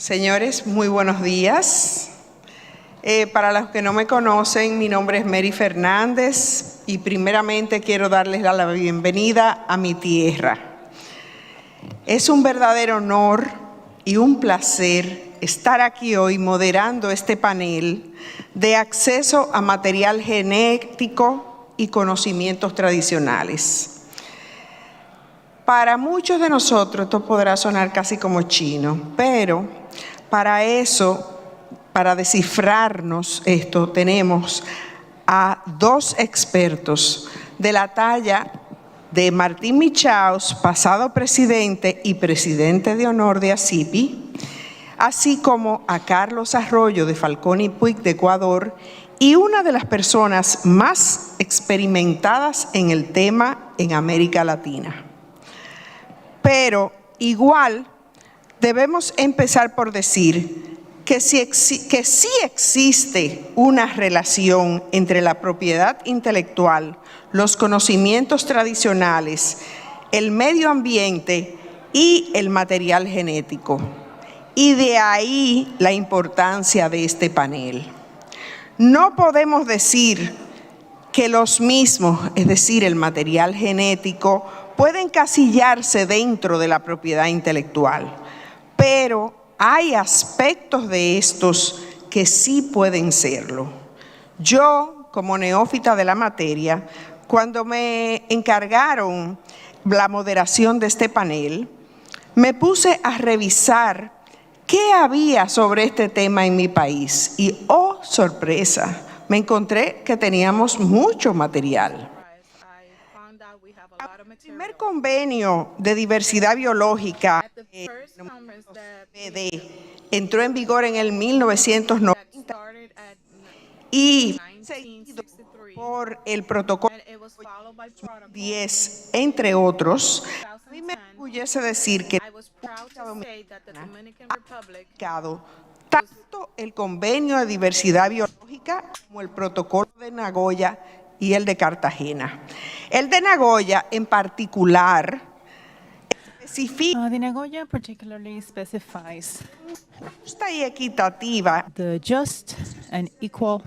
Señores, muy buenos días. Para los que no me conocen, mi nombre es Mary Fernández y primeramente quiero darles la bienvenida a mi tierra. Es un verdadero honor y un placer estar aquí hoy moderando este panel de acceso a material genético y conocimientos tradicionales. Para muchos de nosotros esto podrá sonar casi como chino, pero para eso, para descifrarnos esto, tenemos a dos expertos de la talla de Martín Michaus, pasado presidente y presidente de honor de ACIPI, así como a Carlos Arroyo de Falconi Puig de Ecuador y una de las personas más experimentadas en el tema en América Latina. Pero igual debemos empezar por decir que sí existe una relación entre la propiedad intelectual, los conocimientos tradicionales, el medio ambiente y el material genético. Y de ahí la importancia de este panel. No podemos decir que los mismos, es decir, el material genético, pueden encasillarse dentro de la propiedad intelectual, pero hay aspectos de estos que sí pueden serlo. Yo, como neófita de la materia, cuando me encargaron la moderación de este panel, me puse a revisar qué había sobre este tema en mi país y, oh, sorpresa, me encontré que teníamos mucho material. El primer convenio de diversidad biológica entró en vigor en el 1990 y seguido por el protocolo 10, entre otros. A mí me enorgullece decir que ha aplicado tanto el convenio de diversidad biológica como el protocolo de Nagoya y el de Cartagena. El de Nagoya en particular especifica the Nagoya particularly specifies justa y equitativa the just and equal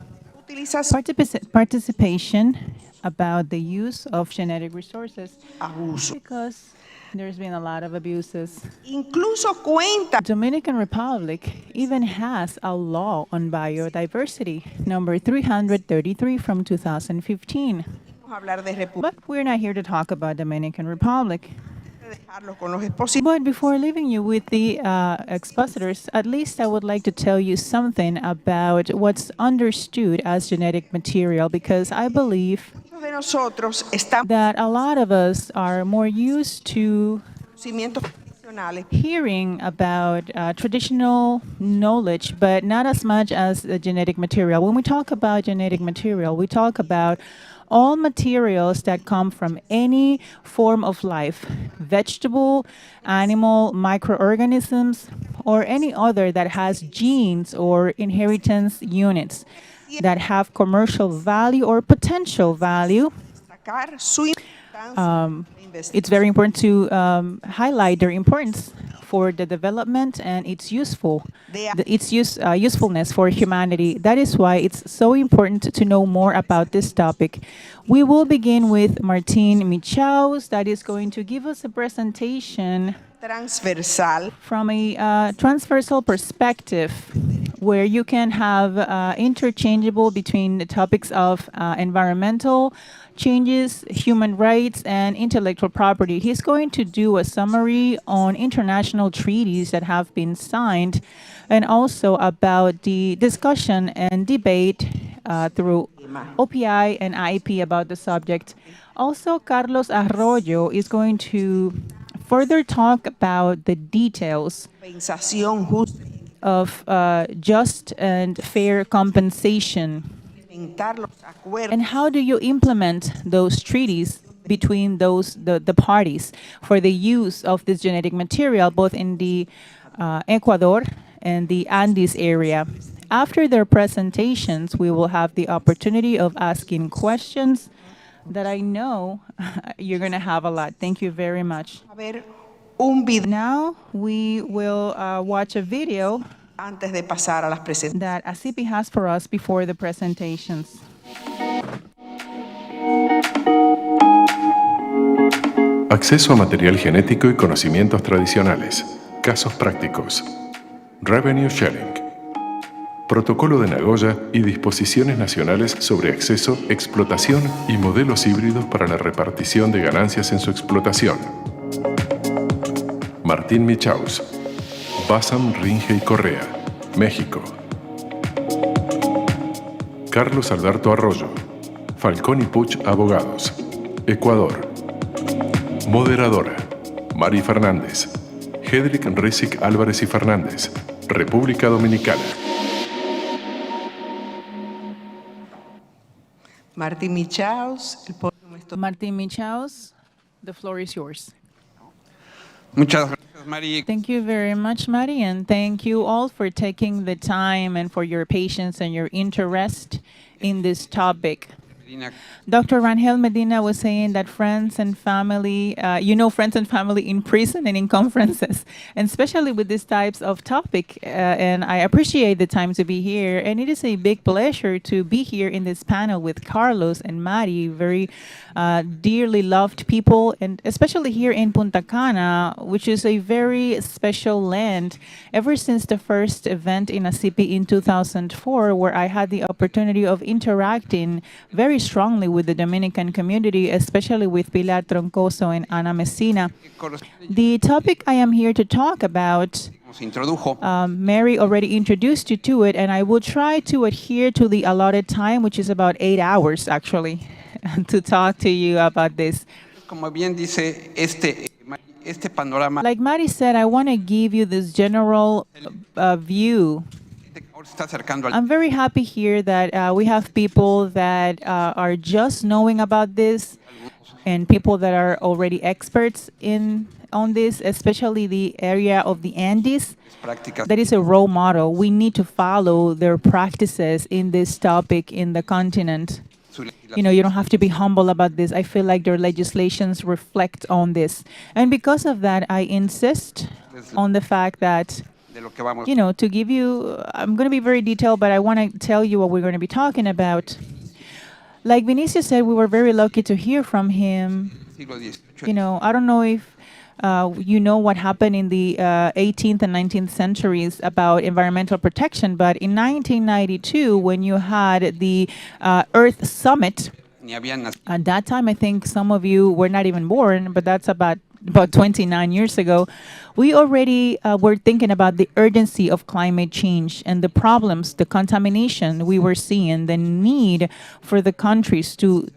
utilización participation about the use of genetic resources abuso. because there's been a lot of abuses. Incluso cuenta Dominican Republic even has a law on biodiversity, number 333 from 2015. hablar de República, But we're not here to talk about Dominican Republic. dejarlo con los expositores. But before leaving you with the expositors, at least I would like to tell you something about what's understood as genetic material, because I believe De nosotros estamos that a lot of us are more used to conocimientos tradicionales hearing about traditional knowledge, but not as much as the genetic material. When we talk about genetic material, we talk about all materials that come from any form of life, vegetable, animal, microorganisms, or any other that has genes or inheritance units that have commercial value or potential value. destacar su importancia It's very important to highlight their importance for the development and its usefulness for humanity. That is why it's so important to know more about this topic. We will begin with Martín Michaus, that is going to give us a presentation transversal from a transversal perspective, where you can have interchangeable between the topics of environmental changes, human rights, and intellectual property. He's going to do a summary on international treaties that have been signed, and also about the discussion and debate through OPI and IEP about the subject. Also, Carlos Arroyo is going to further talk about the details compensación justa of just and fair compensation. implementar los acuerdos And how do you implement those treaties between the parties for the use of this genetic material, both in the Ecuador and the Andes area? After their presentations, we will have the opportunity of asking questions that I know you're going to have a lot. Thank you very much. haber un video Now we will watch a video antes de pasar a las presentaciones. that ACIPI has for us before the presentations. Acceso a material genético y conocimientos tradicionales. Casos prácticos. Revenue Sharing. Protocolo de Nagoya y disposiciones nacionales sobre acceso, explotación y modelos híbridos para la repartición de ganancias en su explotación. Martín Michaus. Basham, Ringe y Correa. México. Carlos Alberto Arroyo. Falconi Puig, Abogados. Ecuador. Moderadora. Mari Fernández. Headrick, Rizik, Alvarez y Fernández. República Dominicana. Martín Michaus, el podium es todo. Martín Michaus, the floor is yours. Muchas gracias, Mari. Thank you very much, Mari, and thank you all for taking the time and for your patience and your interest in this topic. Dr. Rangel Medina was saying that friends and family, friends and family in prison and in conferences, and especially with these types of topic. And I appreciate the time to be here. And it is a big pleasure to be here in this panel with Carlos and Mari, very dearly loved people, and especially here in Punta Cana, which is a very special land. Ever since the first event in ACIPI in 2004, where I had the opportunity of interacting very strongly with the Dominican community, especially with Pilar Troncoso and Ana Messina. The topic I am here to talk about, Mary already introduced you to it, and I will try to adhere to the allotted time, which is about 8 hours, actually, to talk to you about this. Como bien dice, este panorama Like Mari said, I want to give you this general view. está acercando al I'm very happy here that we have people that are just knowing about this and people that are already experts on this, especially the area of the Andes. prácticas. That is a role model. We need to follow their practices in this topic in the continent. You know, you don't have to be humble about this. I feel like their legislations reflect on this. And because of that, I insist on the fact that, De lo que vamos. you know, to give you, I'm going to be very detailed, but I want to tell you what we're going to be talking about. Like Vinicio said, we were very lucky to hear from him. Siglo XVIII. You know, I don't know if you know what happened in the 18th and 19th centuries about environmental protection, but in 1992, when you had the Earth Summit, Ni habían nacido. at that time, I think some of you were not even born, but that's about 29 years ago, we already were thinking about the urgency of climate change and the problems, the contamination we were seeing, the need for the countries to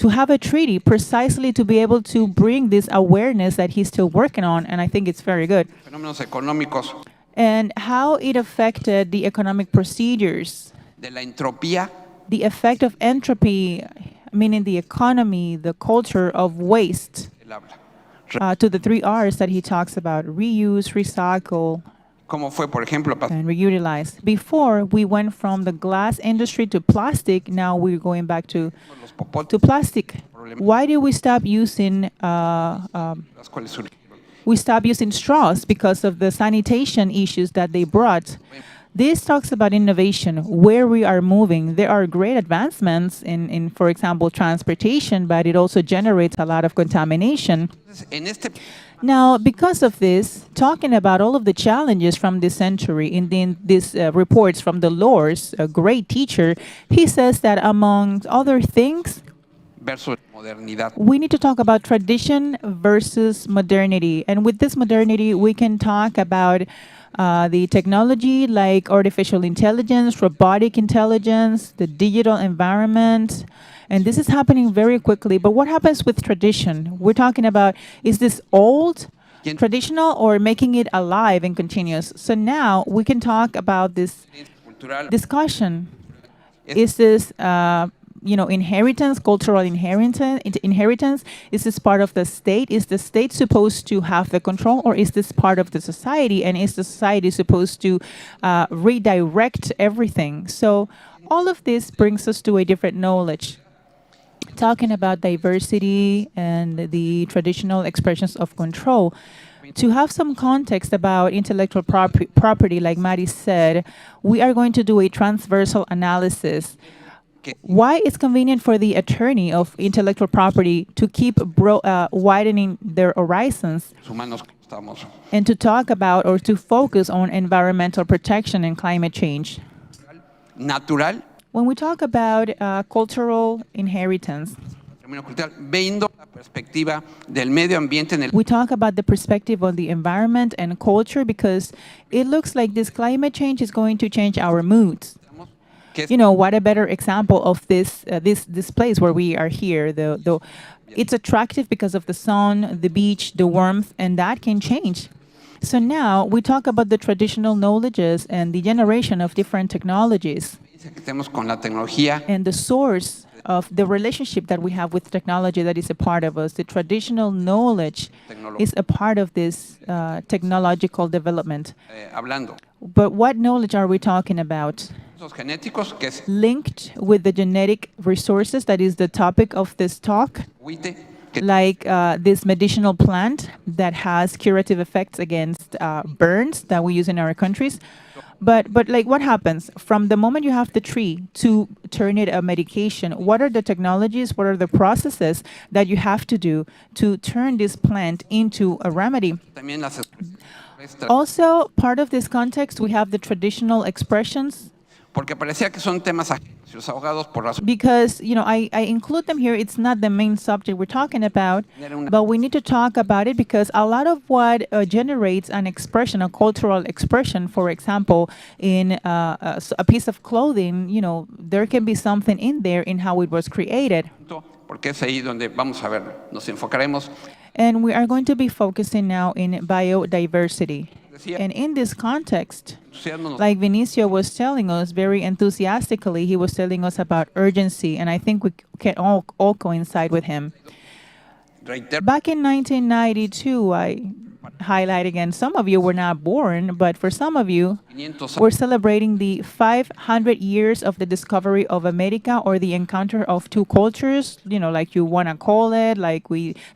have a treaty precisely to be able to bring this awareness that he's still working on, and I think it's very good. Fenómenos económicos And how it affected the economic procedures, de la entropía, the effect of entropy, meaning the economy, the culture of waste, él habla. to the 3 R's that he talks about: reuse, recycle, ¿Cómo fue, por ejemplo, and reutilize. Before, we went from the glass industry to plastic. Now we're going back to los popotes, plastic. Why did we stop using las cuales surgieron? we stopped using straws? Because of the sanitation issues that they brought. This talks about innovation, where we are moving. There are great advancements in, for example, transportation, but it also generates a lot of contamination. Entonces, en este Now, because of this, talking about all of the challenges from this century, in these reports from the Lors, a great teacher, he says that among other things, versus modernidad. we need to talk about tradition versus modernity. And with this modernity, we can talk about the technology like artificial intelligence, robotic intelligence, the digital environment. And this is happening very quickly. But what happens with tradition? We're talking about, is this old, traditional, or making it alive and continuous? So now we can talk about this Cultural, discussion. Is this inheritance, cultural inheritance? Is this part of the state? Is the state supposed to have the control, or is this part of the society? And is the society supposed to redirect everything? So all of this brings us to a different knowledge. Talking about diversity and the traditional expressions of control. To have some context about intellectual property, like Mari said, we are going to do a transversal analysis. Why it's convenient for the attorney of intellectual property to keep widening their horizons and to talk about or to focus on environmental protection and climate change. Natural. When we talk about cultural inheritance, Viendo la perspectiva del medio ambiente en el we talk about the perspective on the environment and culture because it looks like this climate change is going to change our moods. You know, what a better example of this place where we are here. It's attractive because of the sun, the beach, the warmth, and that can change. So now we talk about the traditional knowledges and the generation of different technologies que estemos con la tecnología. and the source of the relationship that we have with technology that is a part of us. The traditional knowledge is a part of this technological development. Hablando. But what knowledge are we talking about? Esos genéticos que es Linked with the genetic resources, that is the topic of this talk, huite, que like this medicinal plant that has curative effects against burns that we use in our countries. But like what happens from the moment you have the tree to turn it a medication? What are the technologies? What are the processes that you have to do to turn this plant into a remedy? también las Also, part of this context, we have the traditional expressions porque parecía que son temas ajenos. Los abogados por razón because, you know, I include them here. It's not the main subject we're talking about, but we need to talk about it because a lot of what generates an expression, a cultural expression, for example, in a piece of clothing, you know, there can be something in there in how it was created. porque es ahí donde vamos a ver, nos enfocaremos. And we are going to be focusing now in biodiversity. And in this context, Entusiasmo like Vinicio was telling us very enthusiastically, he was telling us about urgency, and I think we can all coincide with him. reitero, Back in 1992, I highlight again, some of you were not born, but for some of you, 500 we're celebrating the 500 years of the discovery of America, or the encounter of two cultures, you know, like you want to call it, like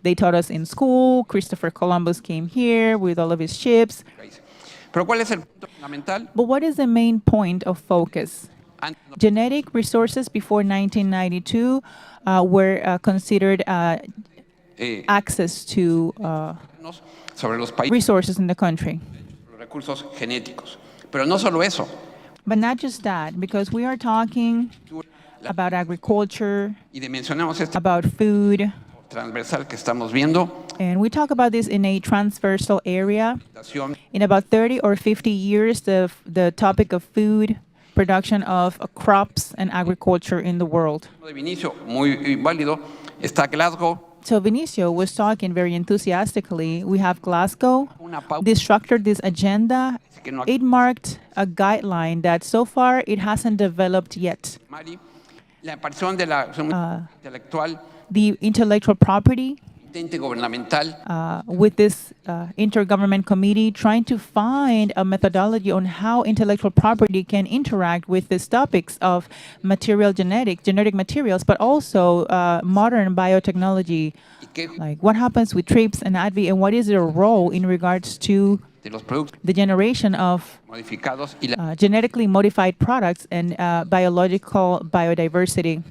they taught us in school. Christopher Columbus came here with all of his ships. países. Pero ¿cuál es el punto fundamental? But what is the main point of focus? Antes no Genetic resources before 1992 were considered access to nos sobre los países, resources in the country. los recursos genéticos. Pero no solo eso, But not just that, because we are talking about agriculture, y dimensionamos este about food, transversal que estamos viendo, and we talk about this in a transversal area. estación, In about 30 or 50 years, the topic of food, production of crops and agriculture in the world. de Vinicio, muy válido, está Glasgow, So Vinicio was talking very enthusiastically. We have Glasgow. una pauta This structured this agenda. que no It marked a guideline that so far it hasn't developed yet. Mari, la aparición de la intelectual, The intellectual property intergubernamental, with this intergovernment committee trying to find a methodology on how intellectual property can interact with these topics of genetic materials, but also modern biotechnology. y que Like what happens with TRIPS and ADVI, and what is their role in regards to de los productos the generation of modificados y la, genetically modified products and biological biodiversity.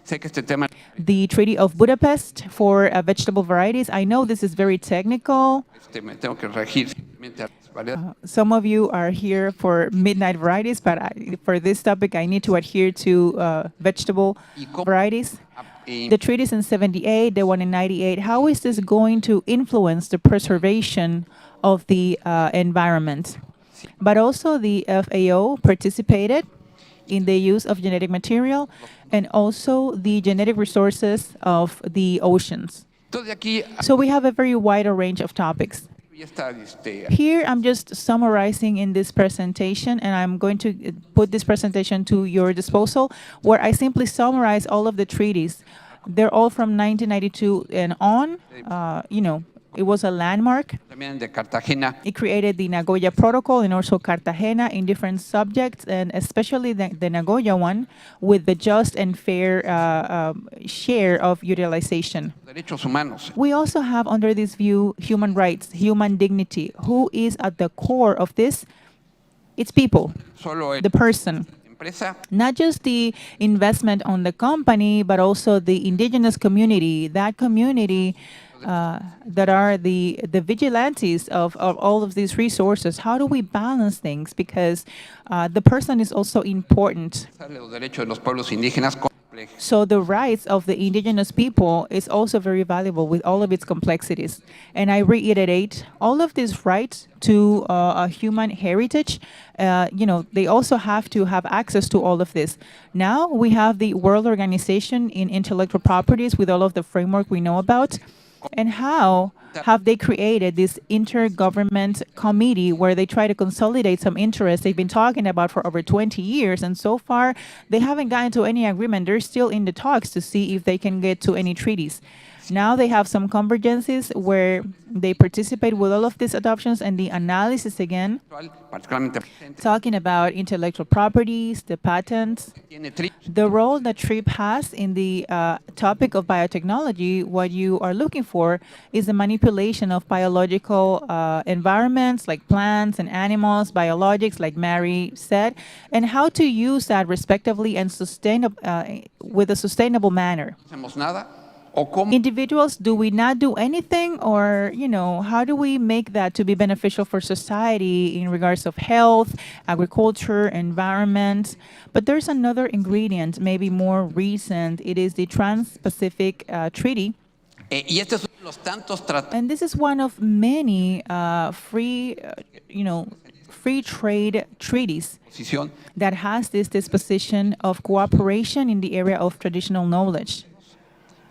sé que este tema The Treaty of Budapest for vegetable varieties. I know this is very technical. me tengo que regir simplemente a las variedades. Some of you are here for midnight varieties, but for this topic, I need to adhere to vegetable varieties. Y The treaties in 78, the one in 98, how is this going to influence the preservation of the environment? But also the FAO participated in the use of genetic material and also the genetic resources of the oceans. entonces aquí So we have a very wide range of topics. ya está Here, I'm just summarizing in this presentation, and I'm going to put this presentation to your disposal, where I simply summarize all of the treaties. They're all from 1992 and on. You know, It was a landmark. también de Cartagena, It created the Nagoya Protocol and also Cartagena in different subjects, and especially the Nagoya one with the just and fair share of utilization. derechos humanos. We also have under this view human rights, human dignity. Who is at the core of this? It's people, Solo the person. empresa Not just the investment on the company, but also the indigenous community, that community that are the vigilantes of all of these resources. How do we balance things? Because the person is also important. los derechos de los pueblos indígenas complejos. So the rights of the indigenous people is also very valuable with all of its complexities. And I reiterate, all of these rights to a human heritage, they also have to have access to all of this. Now we have the World Organization in Intellectual Properties with all of the framework we know about. And how have they created this intergovernment committee where they try to consolidate some interests they've been talking about for over 20 years? And so far, they haven't gotten to any agreement. They're still in the talks to see if they can get to any treaties. Now they have some convergences where they participate with all of these adoptions and the analysis again, Particularmente presente, talking about intellectual properties, the patents, tiene tri- the role that TRIP has in the topic of biotechnology. What you are looking for is the manipulation of biological environments like plants and animals, biologics, like Mary said, and how to use that respectively and with a sustainable manner. no hacemos nada o cómo Individuals, do we not do anything, or how do we make that to be beneficial for society in regards of health, agriculture, environment? But there's another ingredient, maybe more recent. It is the Trans-Pacific Treaty. y este es uno de los tantos tratados And this is one of many free trade treaties that has this disposition of cooperation in the area of traditional knowledge.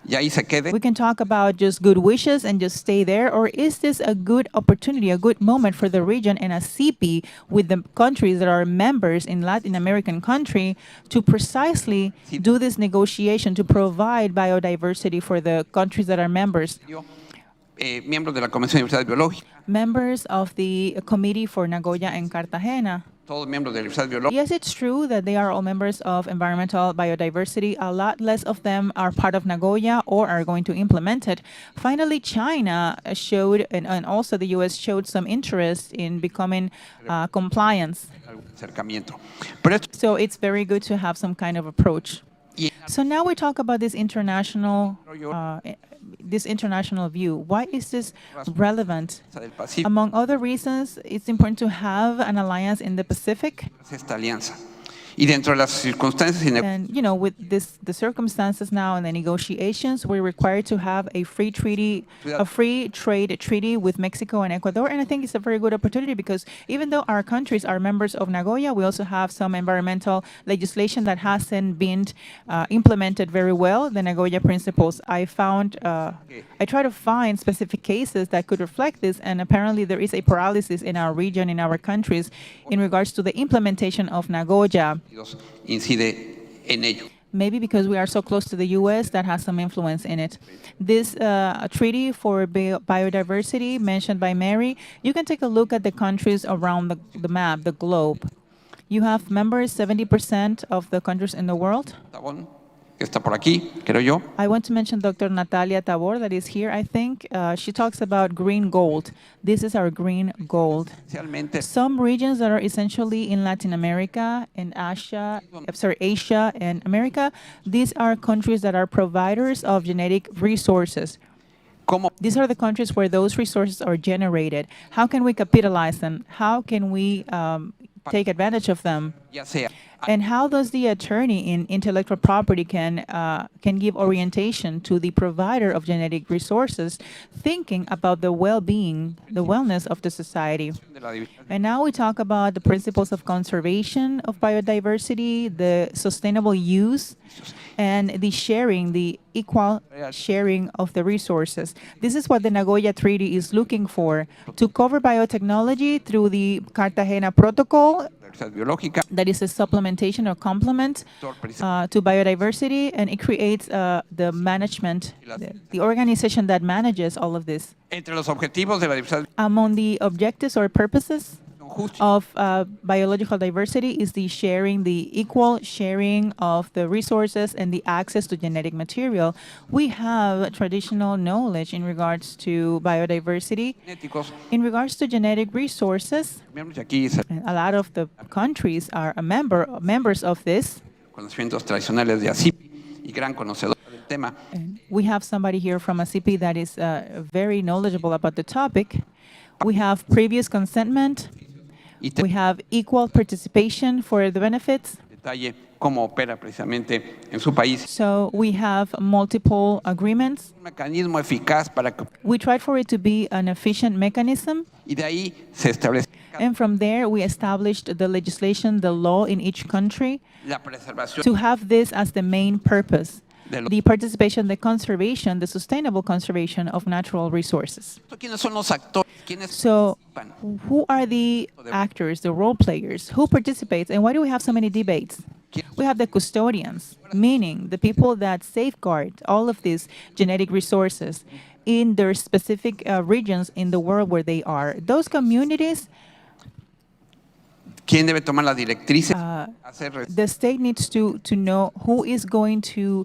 y ahí se quede. We can talk about just good wishes and just stay there, or is this a good opportunity, a good moment for the region and a CP with the countries that are members in Latin American country to precisely do this negotiation to provide biodiversity for the countries that are members? Yo, miembros de la Comisión de Diversidad Biológica, Members of the Committee for Nagoya and Cartagena. todos miembros de la Diversidad Biológica, Yes, it's true that they are all members of environmental biodiversity. A lot less of them are part of Nagoya or are going to implement it. Finally, China showed, and also the U.S. showed some interest in becoming compliance. algún acercamiento. Pero esto, So it's very good to have some kind of approach. y So now we talk about this international view. Why is this relevant? del Pacífico Among other reasons, it's important to have an alliance in the Pacific. es esta alianza. Y dentro de las circunstancias y And, with the circumstances now and the negotiations, we're required to have a free trade treaty with Mexico and Ecuador. And I think it's a very good opportunity because even though our countries are members of Nagoya, we also have some environmental legislation that hasn't been implemented very well, the Nagoya principles. I try to find specific cases that could reflect this, and apparently there is a paralysis in our region, in our countries, in regards to the implementation of Nagoya. incide en ello. Maybe because we are so close to the U.S., that has some influence in it. This treaty for biodiversity mentioned by Mary, you can take a look at the countries around the map, the globe. You have members, 70% of the countries in the world. Tabón, que está por aquí, creo yo. I want to mention Dr. Natalia Tabor, that is here, I think. She talks about green gold. This is our green gold. Especialmente Some regions that are essentially in Latin America and Asia and America, these are countries that are providers of genetic resources. cómo These are the countries where those resources are generated. How can we capitalize them? How can we take advantage of them? ya sea And how does the attorney in intellectual property can give orientation to the provider of genetic resources, thinking about the well-being, the wellness of the society? de la división And now we talk about the principles of conservation of biodiversity, the sustainable use, and the sharing, the equal sharing of the resources. This is what the Nagoya Treaty is looking for, to cover biotechnology through the Cartagena Protocol, biológica, that is a supplementation or complement to biodiversity, and it creates the management, the organization that manages all of this. entre los objetivos de la diversidad Among the objectives or purposes of biological diversity is the sharing, the equal sharing of the resources and the access to genetic material. We have traditional knowledge in regards to biodiversity. genéticos, In regards to genetic resources, miembros de aquí, and a lot of the countries are members of this. conocimientos tradicionales de ACIP y gran conocedor del tema. And we have somebody here from ACP that is very knowledgeable about the topic. We have previous consentment. Y We have equal participation for the benefits. detalle cómo opera precisamente en su país. So we have multiple agreements. Un mecanismo eficaz para que, We tried for it to be an efficient mechanism. y de ahí se establece And from there, we established the legislation, the law in each country la preservación to have this as the main purpose. de los. The participation, the conservation, the sustainable conservation of natural resources. ¿Quiénes son los actores? ¿Quiénes So participan? who are the actors, the role players? Who participates? And why do we have so many debates? We have the custodians, meaning the people that safeguard all of these genetic resources in their specific regions in the world where they are. Those communities, ¿Quién debe tomar las directrices? Hacer the state needs to know who is going to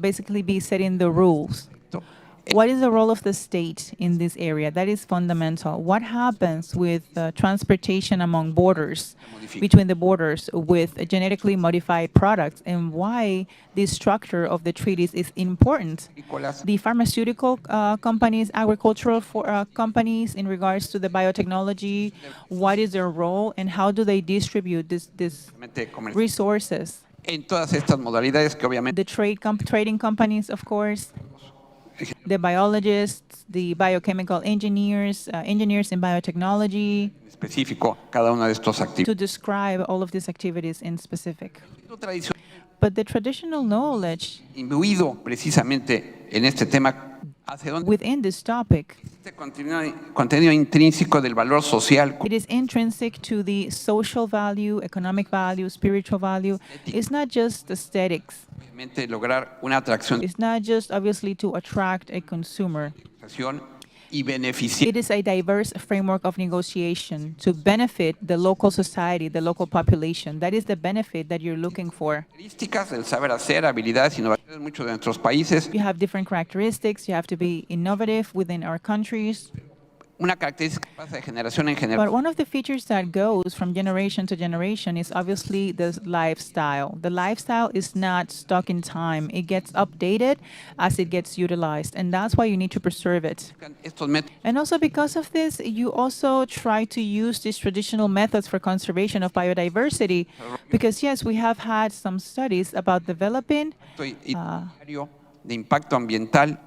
basically be setting the rules. esto. What is the role of the state in this area? That is fundamental. What happens with transportation among borders, between the borders, with genetically modified products, and why this structure of the treaties is important? The pharmaceutical companies, agricultural companies, in regards to the biotechnology, what is their role, and how do they distribute this resources? En todas estas modalidades que obviamente The trading companies, of course, the biologists, the biochemical engineers, engineers in biotechnology, específico cada una de estos to actividades. describe all of these activities in specific. But the traditional knowledge Imbuido precisamente en este tema, hacia dónde within this topic, este contenido intrínseco del valor social, it is intrinsic to the social value, economic value, spiritual value. It's not just aesthetics. obviamente lograr una atracción It's not just obviously to attract a consumer. y beneficiar It is a diverse framework of negotiation to benefit the local society, the local population. That is the benefit that you're looking for. características del saber hacer, habilidades, innovaciones en muchos de nuestros países. You have different characteristics. You have to be innovative within our countries. Una característica que pasa de generación en But generación. one of the features that goes from generation to generation is obviously the lifestyle. The lifestyle is not stuck in time. It gets updated as it gets utilized, and that's why you need to preserve it. Estos métodos And also because of this, you also try to use these traditional methods for conservation of biodiversity, because yes, we have had some studies about developing de impacto ambiental,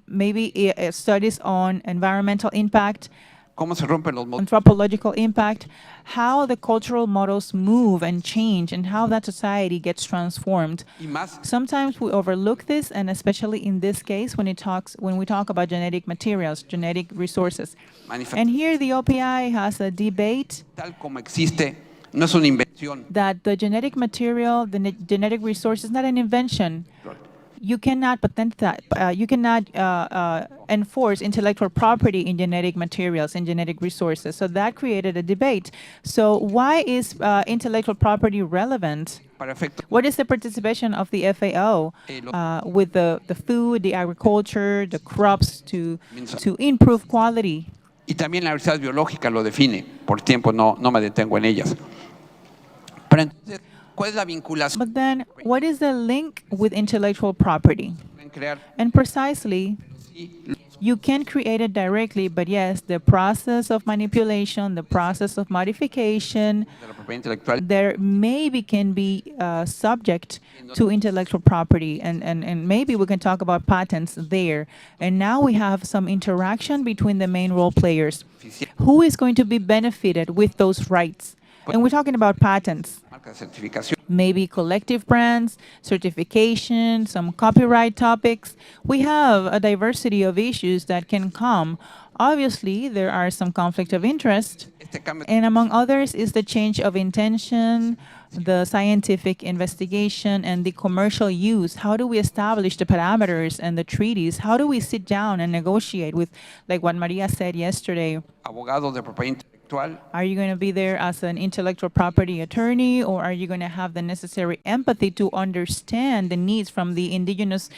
maybe studies on environmental impact, cómo se rompen los modelos anthropological impact, how the cultural models move and change, and how that society gets transformed. y más Sometimes we overlook this, and especially in this case, when we talk about genetic materials, genetic resources. And here the OPI has a debate tal como existe, no es una invención. that the genetic material, genetic resource is not an invention. You cannot patent that. You cannot enforce intellectual property in genetic materials and genetic resources. So that created a debate. So why is intellectual property relevant? Para efectos What is the participation of the FAO with the food, the agriculture, the crops to improve quality? y también la diversidad biológica lo define. Por tiempo no me detengo en ellas. Pero entonces, ¿cuál es la vinculación? But then, what is the link with intellectual property? Pueden crear And precisely, you can create it directly, but yes, the process of manipulation, the process of modification, de la propiedad intelectual there maybe can be subject to intellectual property, and maybe we can talk about patents there. And now we have some interaction between the main role players. Who is going to be benefited with those rights? And we're talking about patents. Marca de certificación. Maybe collective brands, certification, some copyright topics. We have a diversity of issues that can come. Obviously, there are some conflict of interest, and among others is the change of intention, the scientific investigation, and the commercial use. How do we establish the parameters and the treaties? How do we sit down and negotiate with, like what Maria said yesterday? Abogados de propiedad intelectual. Are you going to be there as an intellectual property attorney, or are you going to have the necessary empathy to understand the needs from the indigenous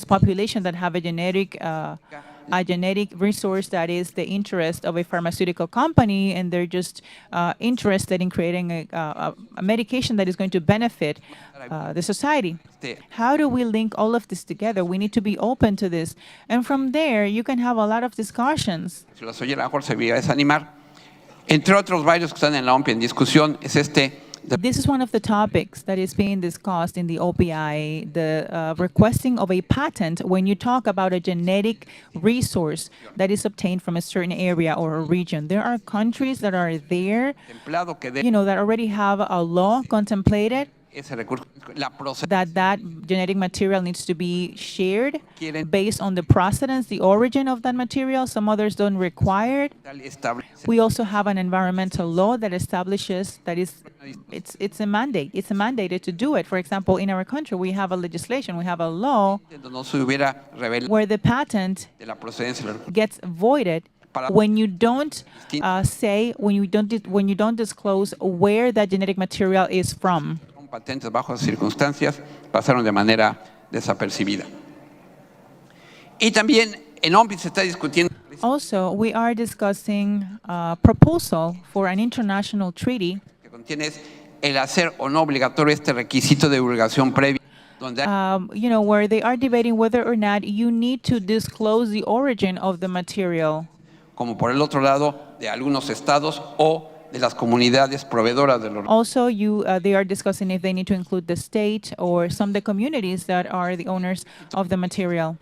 population that have a genetic resource that is the interest of a pharmaceutical company, and they're just interested in creating a medication that is going to benefit the society? How do we link all of this together? We need to be open to this. And from there, you can have a lot of discussions. Si los oye, a lo mejor se va a desanimar. Entre otros varios que están en la OMPI en discusión es This is one of the topics that is being discussed in the OPI, the requesting of a patent when you talk about a genetic resource that is obtained from a certain area or a region. There are countries that are there, that already have a law contemplated that genetic material needs to be shared based on the procedence, the origin of that material. Some others don't require it. We also have an environmental law that establishes that it's a mandate. It's a mandated to do it. For example, in our country, we have a legislation, we have a law where the patent gets voided when you don't when you don't disclose where that genetic material is from. Patentes bajo circunstancias pasaron de manera desapercibida. Y también en OMPI se está discutiendo. Also, we are discussing a proposal for an international treaty Que contiene el hacer o no obligatorio este requisito de divulgación previa, donde where they are debating whether or not you need to disclose the origin of the material. Como por el otro lado de algunos estados o de las comunidades proveedoras de los. Also, they are discussing if they need to include the state or some of the communities that are the owners of the material.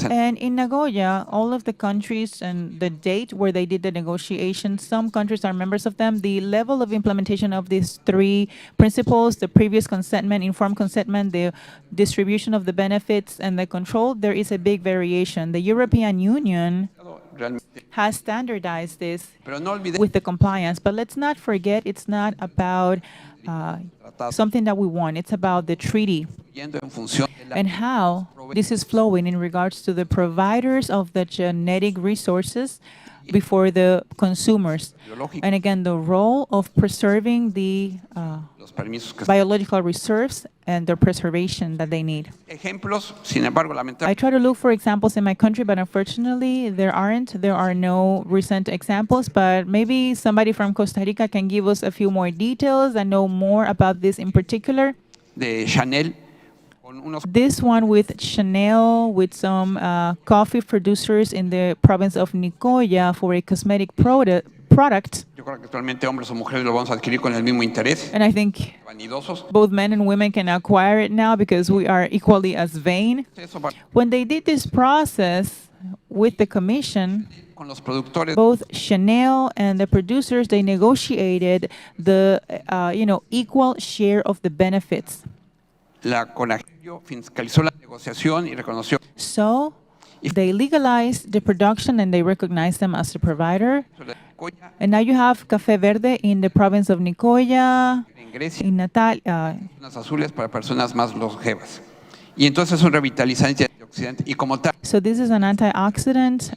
And in Nagoya, all of the countries and the date where they did the negotiations, some countries are members of them. The level of implementation of these three principles, the previous consentment, informed consentment, the distribution of the benefits, and the control, there is a big variation. The European Union has standardized this with the compliance. But let's not forget, it's not about something that we want. It's about the treaty and how this is flowing in regards to the providers of the genetic resources before the consumers. And again, the role of preserving the biological reserves and the preservation that they need. I try to look for examples in my country, but unfortunately there aren't. There are no recent examples, but maybe somebody from Costa Rica can give us a few more details and know more about this in particular. This one with Chanel, with some coffee producers in the province of Nicoya for a cosmetic product. And I think both men and women can acquire it now because we are equally as vain. When they did this process with the commission, both Chanel and the producers, they negotiated the equal share of the benefits. So they legalized the production and they recognized them as a provider. And now you have Café Verde in the province of Nicoya, in Natal. So this is an antioxidant.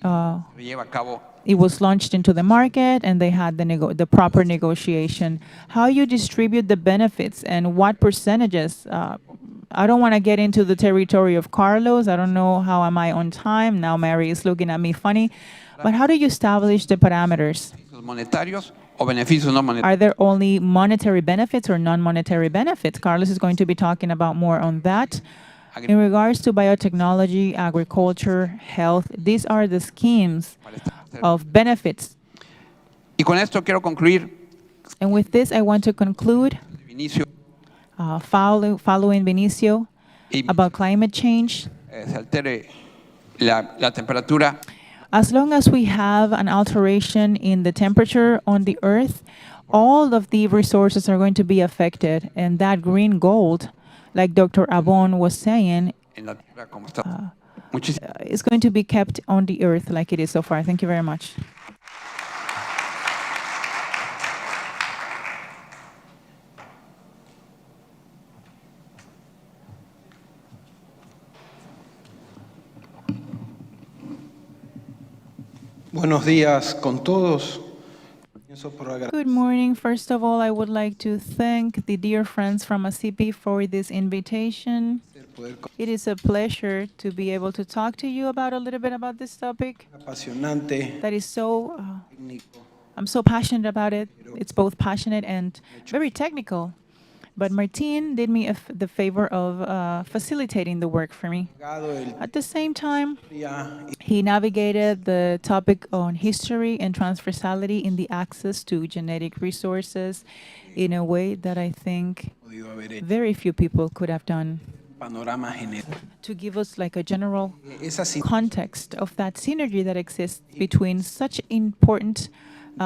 It was launched into the market, and they had the proper negotiation. How you distribute the benefits and what percentages. I don't want to get into the territory of Carlos. I don't know how am I on time. Now Mary is looking at me funny. But how do you establish the parameters? Are there only monetary benefits or non-monetary benefits? Carlos is going to be talking about more on that. In regards to biotechnology, agriculture, health, these are the schemes of benefits. And with this, I want to conclude, following Vinicio, about climate change. As long as we have an alteration in the temperature on the Earth, all of the resources are going to be affected. And that green gold, like Dr. Abon was saying, En la tierra como está. Muchísimas is going to be kept on the Earth like it is so far. Thank you very much. Buenos días con todos. Comienzo por agradecer Good morning. First of all, I would like to thank the dear friends from ACP for this invitation. poder It is a pleasure to be able to talk to you about a little bit about this topic apasionante, that is so, técnico. I'm so passionate about it. It's both passionate and very technical. But Martín did me the favor of facilitating the work for me. At the same time, he navigated the topic on history and transversality in the access to genetic resources in a way that I think very few people could have done, Panorama general. to give us like a general Esa sin- context of that synergy that exists between such important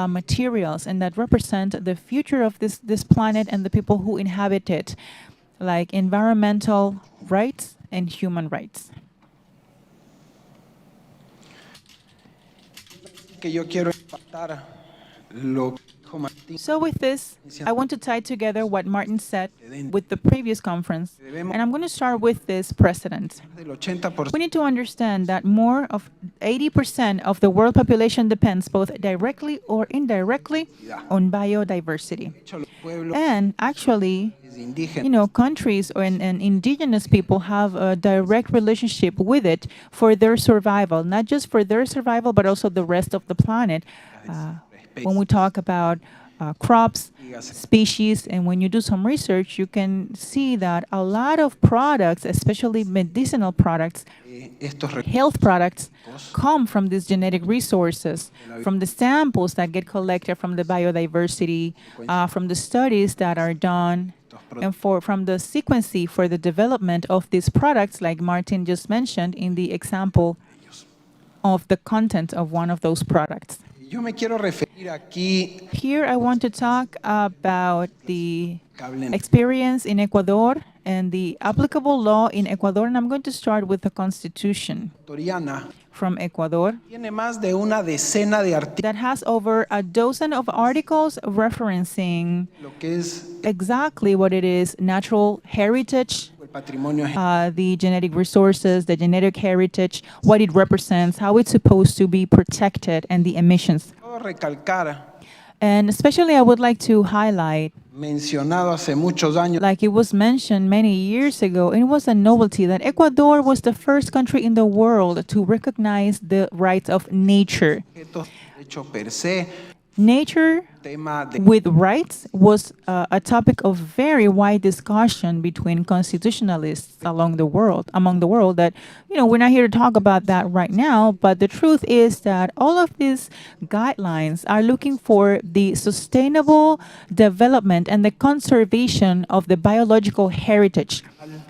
materials and that represent the future of this planet and the people who inhabit it, like environmental rights and human rights. que yo quiero empatar lo que dijo Martín. So with this, I want to tie together what Martin said with the previous conference, and I'm going to start with this precedent. Del 80% We need to understand that more of 80% of the world population depends both directly or indirectly on biodiversity. los pueblos And actually, indígenas countries and indigenous people have a direct relationship with it for their survival, not just for their survival, but also the rest of the planet. When we talk about crops, species, and when you do some research, you can see that a lot of products, especially medicinal products, estos health products, come from these genetic resources, from the samples that get collected from the biodiversity, from the studies that are done, and from the sequencing for the development of these products, like Martin just mentioned in the example of the content of one of those products. Yo me quiero referir aquí Here I want to talk about the cable experience in Ecuador and the applicable law in Ecuador, and I'm going to start with the Constitution ecuatoriana. from Ecuador Tiene más de una decena de artículos, that has over a dozen of articles referencing lo que es exactly what it is, natural heritage, el patrimonio the genetic resources, the genetic heritage, what it represents, how it's supposed to be protected, and the emissions. Puedo recalcar, And especially I would like to highlight, mencionado hace muchos años, like it was mentioned many years ago, and it was a novelty that Ecuador was the first country in the world to recognize the rights of nature. objetos de hecho per se, Nature tema de with rights was a topic of very wide discussion between constitutionalists among the world that, we're not here to talk about that right now, but the truth is that all of these guidelines are looking for the sustainable development and the conservation of the biological heritage,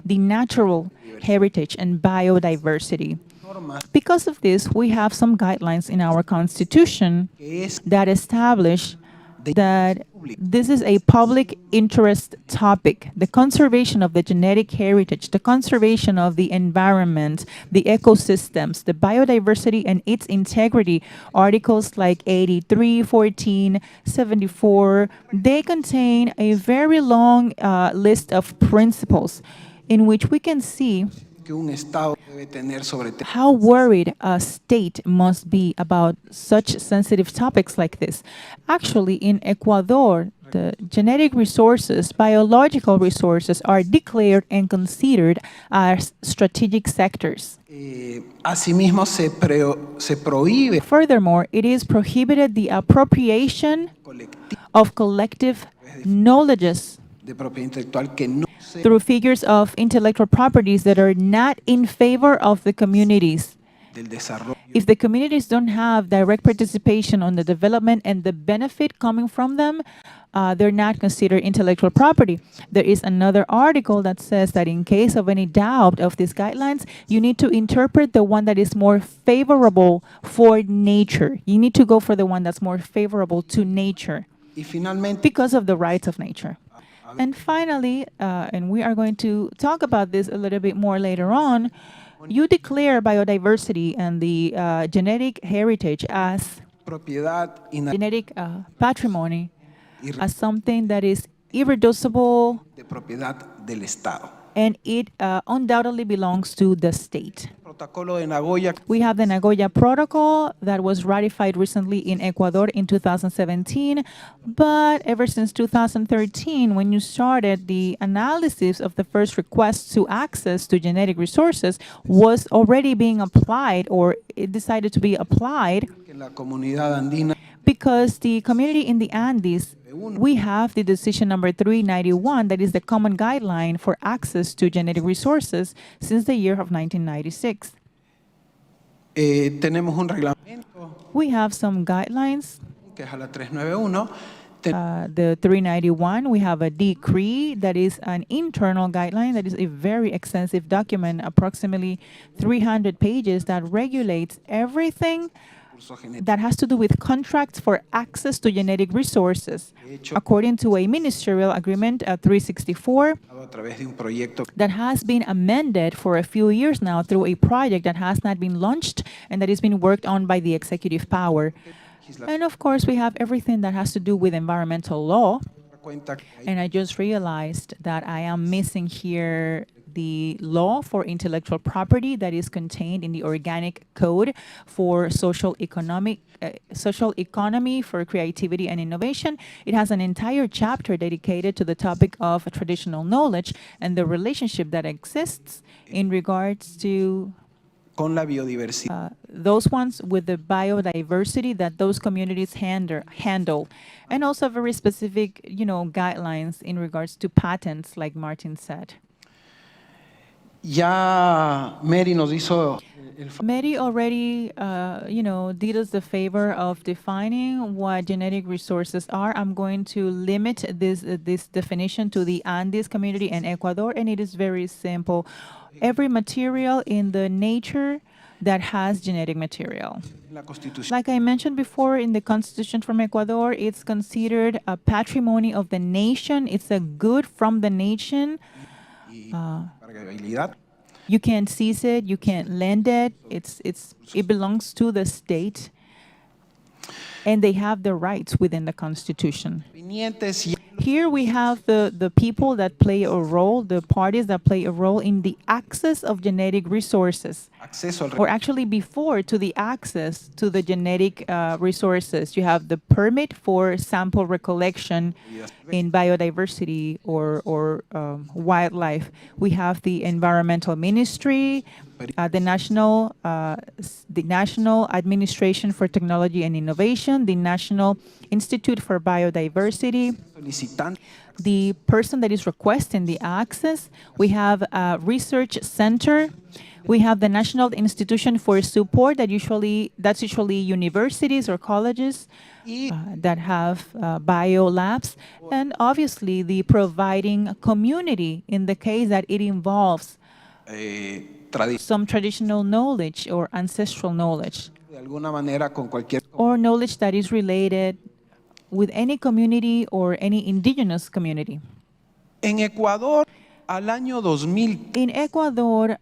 the natural heritage and biodiversity. normas Because of this, we have some guidelines in our constitution que es that establish that this is a public interest topic, the conservation of the genetic heritage, the conservation of the environment, the ecosystems, the biodiversity and its integrity. Articles like 83, 14, 74, they contain a very long list of principles in which we can see que un Estado debe tener sobre how worried a state must be about such sensitive topics like this. Actually, in Ecuador, the genetic resources, biological resources, are declared and considered as strategic sectors. Asimismo se prohíbe Furthermore, it is prohibited the appropriation colectivo of collective knowledges de propiedad intelectual que no through figures of intellectual properties that are not in favor of the communities. del desarrollo If the communities don't have direct participation on the development and the benefit coming from them, they're not considered intellectual property. There is another article that says that in case of any doubt of these guidelines, you need to interpret the one that is more favorable for nature. You need to go for the one that's more favorable to nature y finalmente because of the rights of nature. And finally, and we are going to talk about this a little bit more later on, you declare biodiversity and the genetic heritage as propiedad genetic patrimony as something that is irreducible de propiedad del Estado. and it undoubtedly belongs to the state. Protocolo de Nagoya We have the Nagoya Protocol that was ratified recently in Ecuador in 2017, but ever since 2013, when you started, the analysis of the first request to access to genetic resources was already being applied, or it decided to be applied, que la comunidad andina because the community in the Andes, we have the decision number 391, that is the common guideline for access to genetic resources since the year of 1996. tenemos un reglamento We have some guidelines. que es a la 391. The 391, we have a decree that is an internal guideline, that is a very extensive document, approximately 300 pages, that regulates everything that has to do with contracts for access to genetic resources, according to a ministerial agreement 364 a través de un proyecto that has been amended for a few years now through a project that has not been launched and that is being worked on by the executive power. And of course, we have everything that has to do with environmental law. cuenta que hay And I just realized that I am missing here the law for intellectual property that is contained in the organic code for social economy for creativity and innovation. It has an entire chapter dedicated to the topic of traditional knowledge and the relationship that exists in regards to con la biodiversidad. those ones with the biodiversity that those communities handle, and also very specific, guidelines in regards to patents, like Martin said. Ya Mary nos hizo Mary already, did us the favor of defining what genetic resources are. I'm going to limit this definition to the Andes community and Ecuador, and it is very simple. Every material in the nature that has genetic material. la Constitución Like I mentioned before, in the Constitution from Ecuador, it's considered a patrimony of the nation. It's a good from the nation. cargabilidad. You can't seize it. You can't lend it. It belongs to the state, and they have the rights within the Constitution. Provenientes y Here we have the people that play a role, the parties that play a role in the access of genetic resources, acceso al or actually before to the access to the genetic resources. You have the permit for sample recollection in biodiversity or wildlife. We have the environmental ministry, the National Administration for Technology and Innovation, the National Institute for Biodiversity, solicitante the person that is requesting the access. We have a research center. We have the National Institution for Support that's usually universities or colleges that have bio labs, and obviously the providing community in the case that it involves some traditional knowledge or ancestral knowledge, de alguna manera con cualquier or knowledge that is related with any community or any indigenous community. En Ecuador al año 2000 In Ecuador,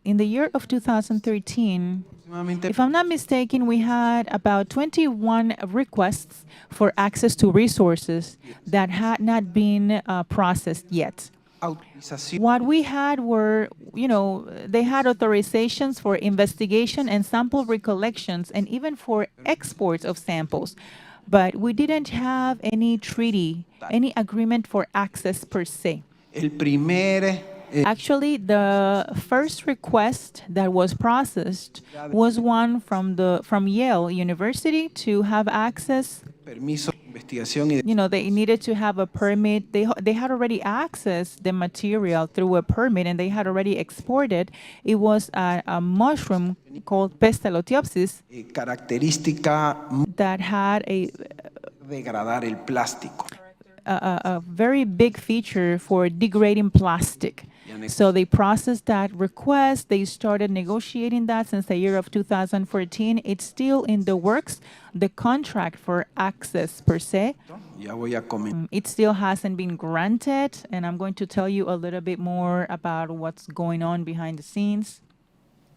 in the year of 2013, aproximadamente if I'm not mistaken, we had about 21 requests for access to resources that had not been processed yet. autorización What we had were, they had authorizations for investigation and sample recollections and even for exports of samples. But we didn't have any treaty, any agreement for access per se. el primer Actually, the first request that was processed was one from Yale University to have access permiso investigación y they needed to have a permit. They had already accessed the material through a permit, and they had already exported. It was a mushroom called Pestaloteuthis característica that had degradar el plástico. a very big feature for degrading plastic. So they processed that request. They started negotiating that since the year of 2014. It's still in the works. The contract for access per se, Ya voy a comentar. it still hasn't been granted. And I'm going to tell you a little bit more about what's going on behind the scenes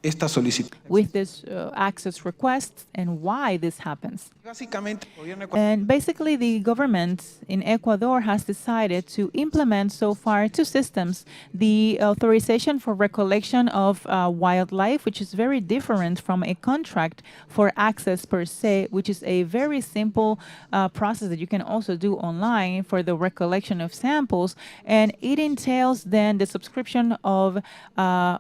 Esta solicitud. with this access request and why this happens. Básicamente, el gobierno And basically, the government in Ecuador has decided to implement so far two systems. The authorization for recollection of wildlife, which is very different from a contract for access per se, which is a very simple process that you can also do online for the recollection of samples. And it entails then the subscription of a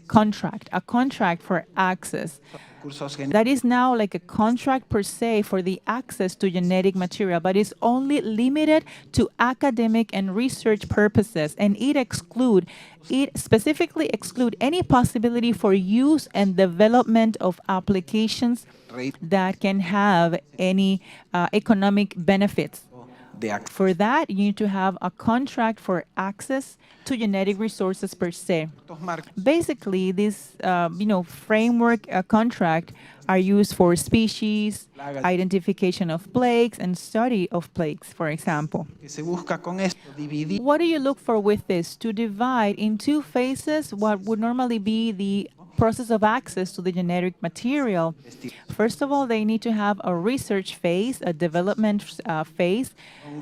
contract for access. recursos That is now like a contract per se for the access to genetic material, but it's only limited to academic and research purposes, and it specifically exclude any possibility for use and development of applications that can have any economic benefits. de acceso. For that, you need to have a contract for access to genetic resources per se. Basically, this framework contract are used for species, identification of plagues, and study of plagues, for example. Que se busca con esto dividir What do you look for with this? To divide in two phases what would normally be the process of access to the genetic material. First of all, they need to have a research phase, a development phase,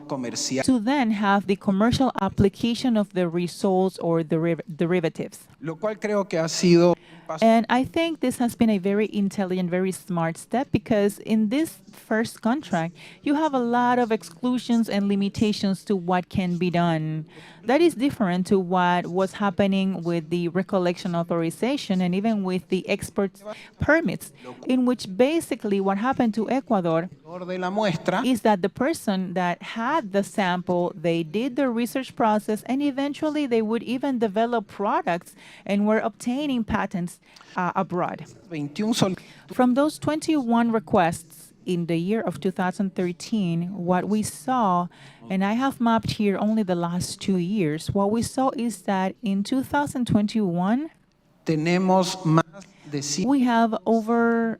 comercial, to then have the commercial application of the results or the derivatives. lo cual creo que ha sido un paso And I think this has been a very intelligent, very smart step, because in this first contract, you have a lot of exclusions and limitations to what can be done. That is different to what was happening with the recollection authorization and even with the export permits, in which basically what happened to Ecuador de la muestra is that the person that had the sample, they did the research process, and eventually they would even develop products and were obtaining patents abroad. 21 solicitudes From those 21 requests in the year of 2013, what we saw, and I have mapped here only the last 2 years, what we saw is that in 2021, tenemos más de 100 we have over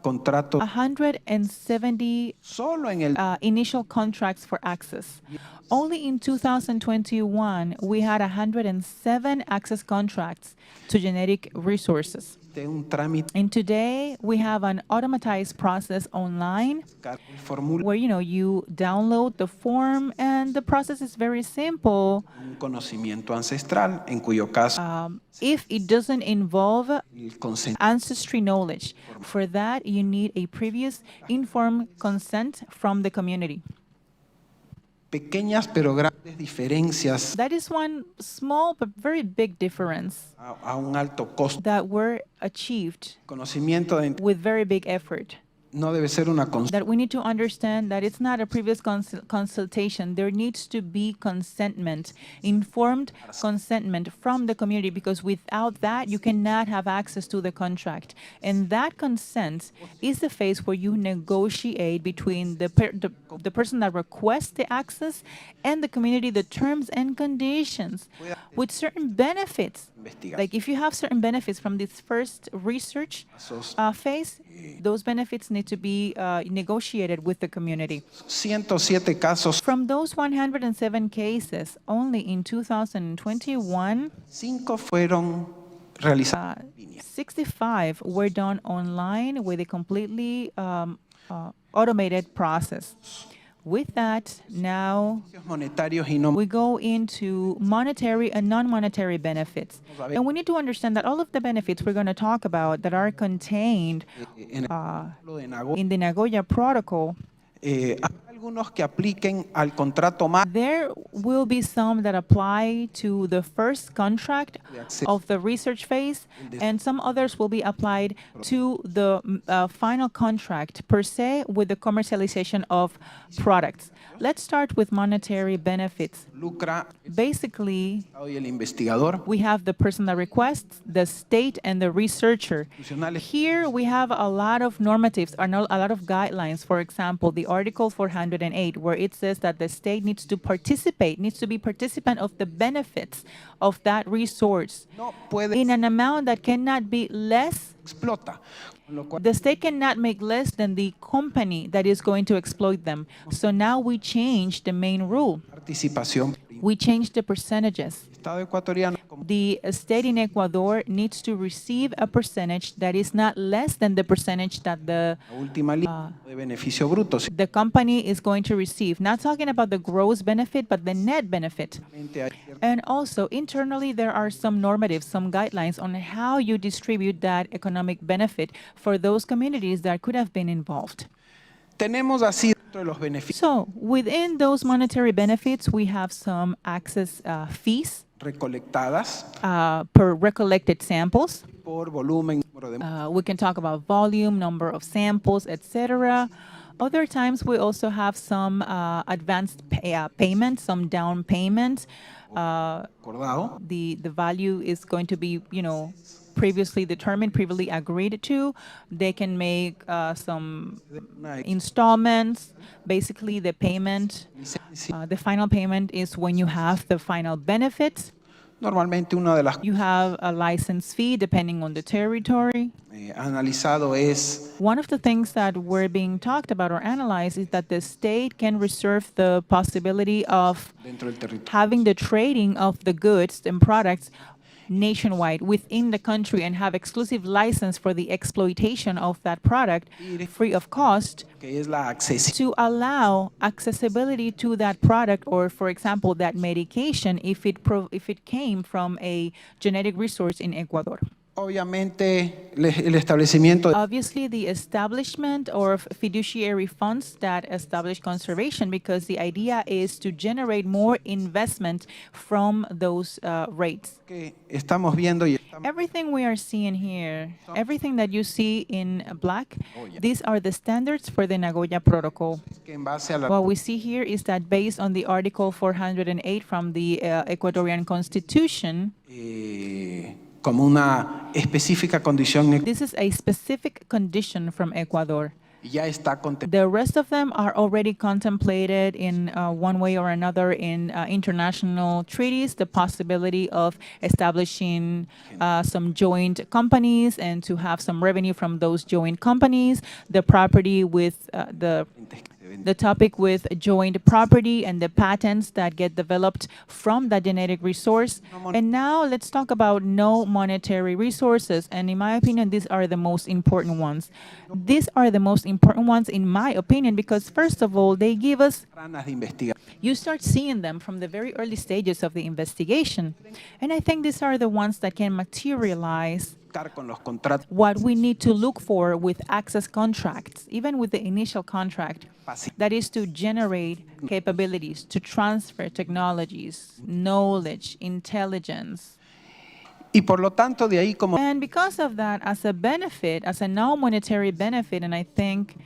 contratos 170 solo en el initial contracts for access. Only in 2021, we had 107 access contracts to genetic resources. de un trámite And today, we have an automatized process online el formulario, where, you download the form, and the process is very simple. un conocimiento ancestral, en cuyo caso If it doesn't involve el consentimiento ancestry knowledge, for that, you need a previous informed consent from the community. pequeñas pero grandes diferencias That is one small but very big difference a un alto costo. that were achieved Conocimiento de with very big effort. no debe ser una That we need to understand that it's not a previous consultation. There needs to be consentment, informed consentment from the community, because without that, you cannot have access to the contract. And that consent is the phase where you negotiate between the person that requests the access and the community the terms and conditions with certain benefits. Like if you have certain benefits from this first research phase, those benefits need to be negotiated with the community. 107 casos, From those 107 cases, only in 2021, 5 fueron realizados. 65 were done online with a completely automated process. With that, now monetarios y no we go into monetary and non-monetary benefits. And we need to understand that all of the benefits we're going to talk about that are contained en el de Nagoya, in the Nagoya Protocol, hay algunos que apliquen al contrato más There will be some that apply to the first contract of the research phase, and some others will be applied to the final contract per se with the commercialization of products. Let's start with monetary benefits. lucra Basically, y el investigador. we have the person that requests, the state, and the researcher. Here we have a lot of normatives, a lot of guidelines. For example, the Article 408, where it says that the state needs to participate, needs to be participant of the benefits of that resource No puede in an amount that cannot be less. explota. Con lo cual, The state cannot make less than the company that is going to exploit them. So now we change the main rule. participación. We change the percentages. Estado ecuatoriano como The state in Ecuador needs to receive a percentage that is not less than the percentage that la última línea de beneficio bruto. the company is going to receive. Not talking about the gross benefit, but the net benefit. Simplemente hay cierta And also, internally, there are some normatives, some guidelines on how you distribute that economic benefit for those communities that could have been involved. Tenemos así dentro de los beneficios So, within those monetary benefits, we have some access fees recolectadas per recollected samples. por volumen, número de We can talk about volume, number of samples, etc. Other times, we also have some advanced payment, some down payment. acordado. The value is going to be, previously determined, previously agreed to. They can make some installments. Basically, the payment, the final payment is when you have the final benefits. Normalmente una de las You have a license fee depending on the territory. analizado es One of the things that were being talked about or analyzed is that the state can reserve the possibility of dentro del territorio. having the trading of the goods and products nationwide within the country and have exclusive license for the exploitation of that product free of cost Que es la accesibilidad to allow accessibility to that product or, for example, that medication if it came from a genetic resource in Ecuador. Obviamente, el establecimiento de Obviously, the establishment of fiduciary funds that establish conservation, because the idea is to generate more investment from those rates. que estamos viendo y estamos Everything we are seeing here, everything that you see in black, these are the standards for the Nagoya Protocol. que en base a la What we see here is that based on the Article 408 from the Ecuadorian Constitution, como una específica condición this is a specific condition from Ecuador. ya está contemplada The rest of them are already contemplated in one way or another in international treaties, the possibility of establishing some joint companies and to have some revenue from those joint companies, the property with the topic with joint property and the patents that get developed from that genetic resource. And now let's talk about no monetary resources. And in my opinion, these are the most important ones. These are the most important ones in my opinion because first of all, they give us, ranas de investigación. you start seeing them from the very early stages of the investigation. And I think these are the ones that can materialize Con los contratos what we need to look for with access contracts, even with the initial contract, that is to generate capabilities, to transfer technologies, knowledge, intelligence. y por lo tanto de ahí como And because of that, as a benefit, as a non-monetary benefit, and I think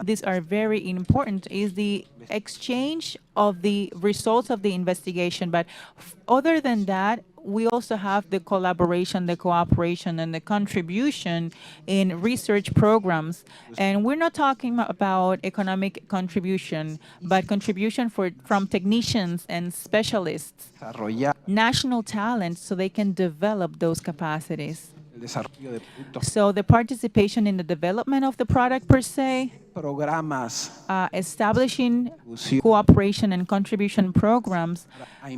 these are very important, is the exchange of the results of the investigation. But other than that, we also have the collaboration, the cooperation, and the contribution in research programs. And we're not talking about economic contribution, but contribution from technicians and specialists, desarrollar national talent, so they can develop those capacities. el desarrollo de productos, So the participation in the development of the product per se, programas establishing cooperation and contribution programs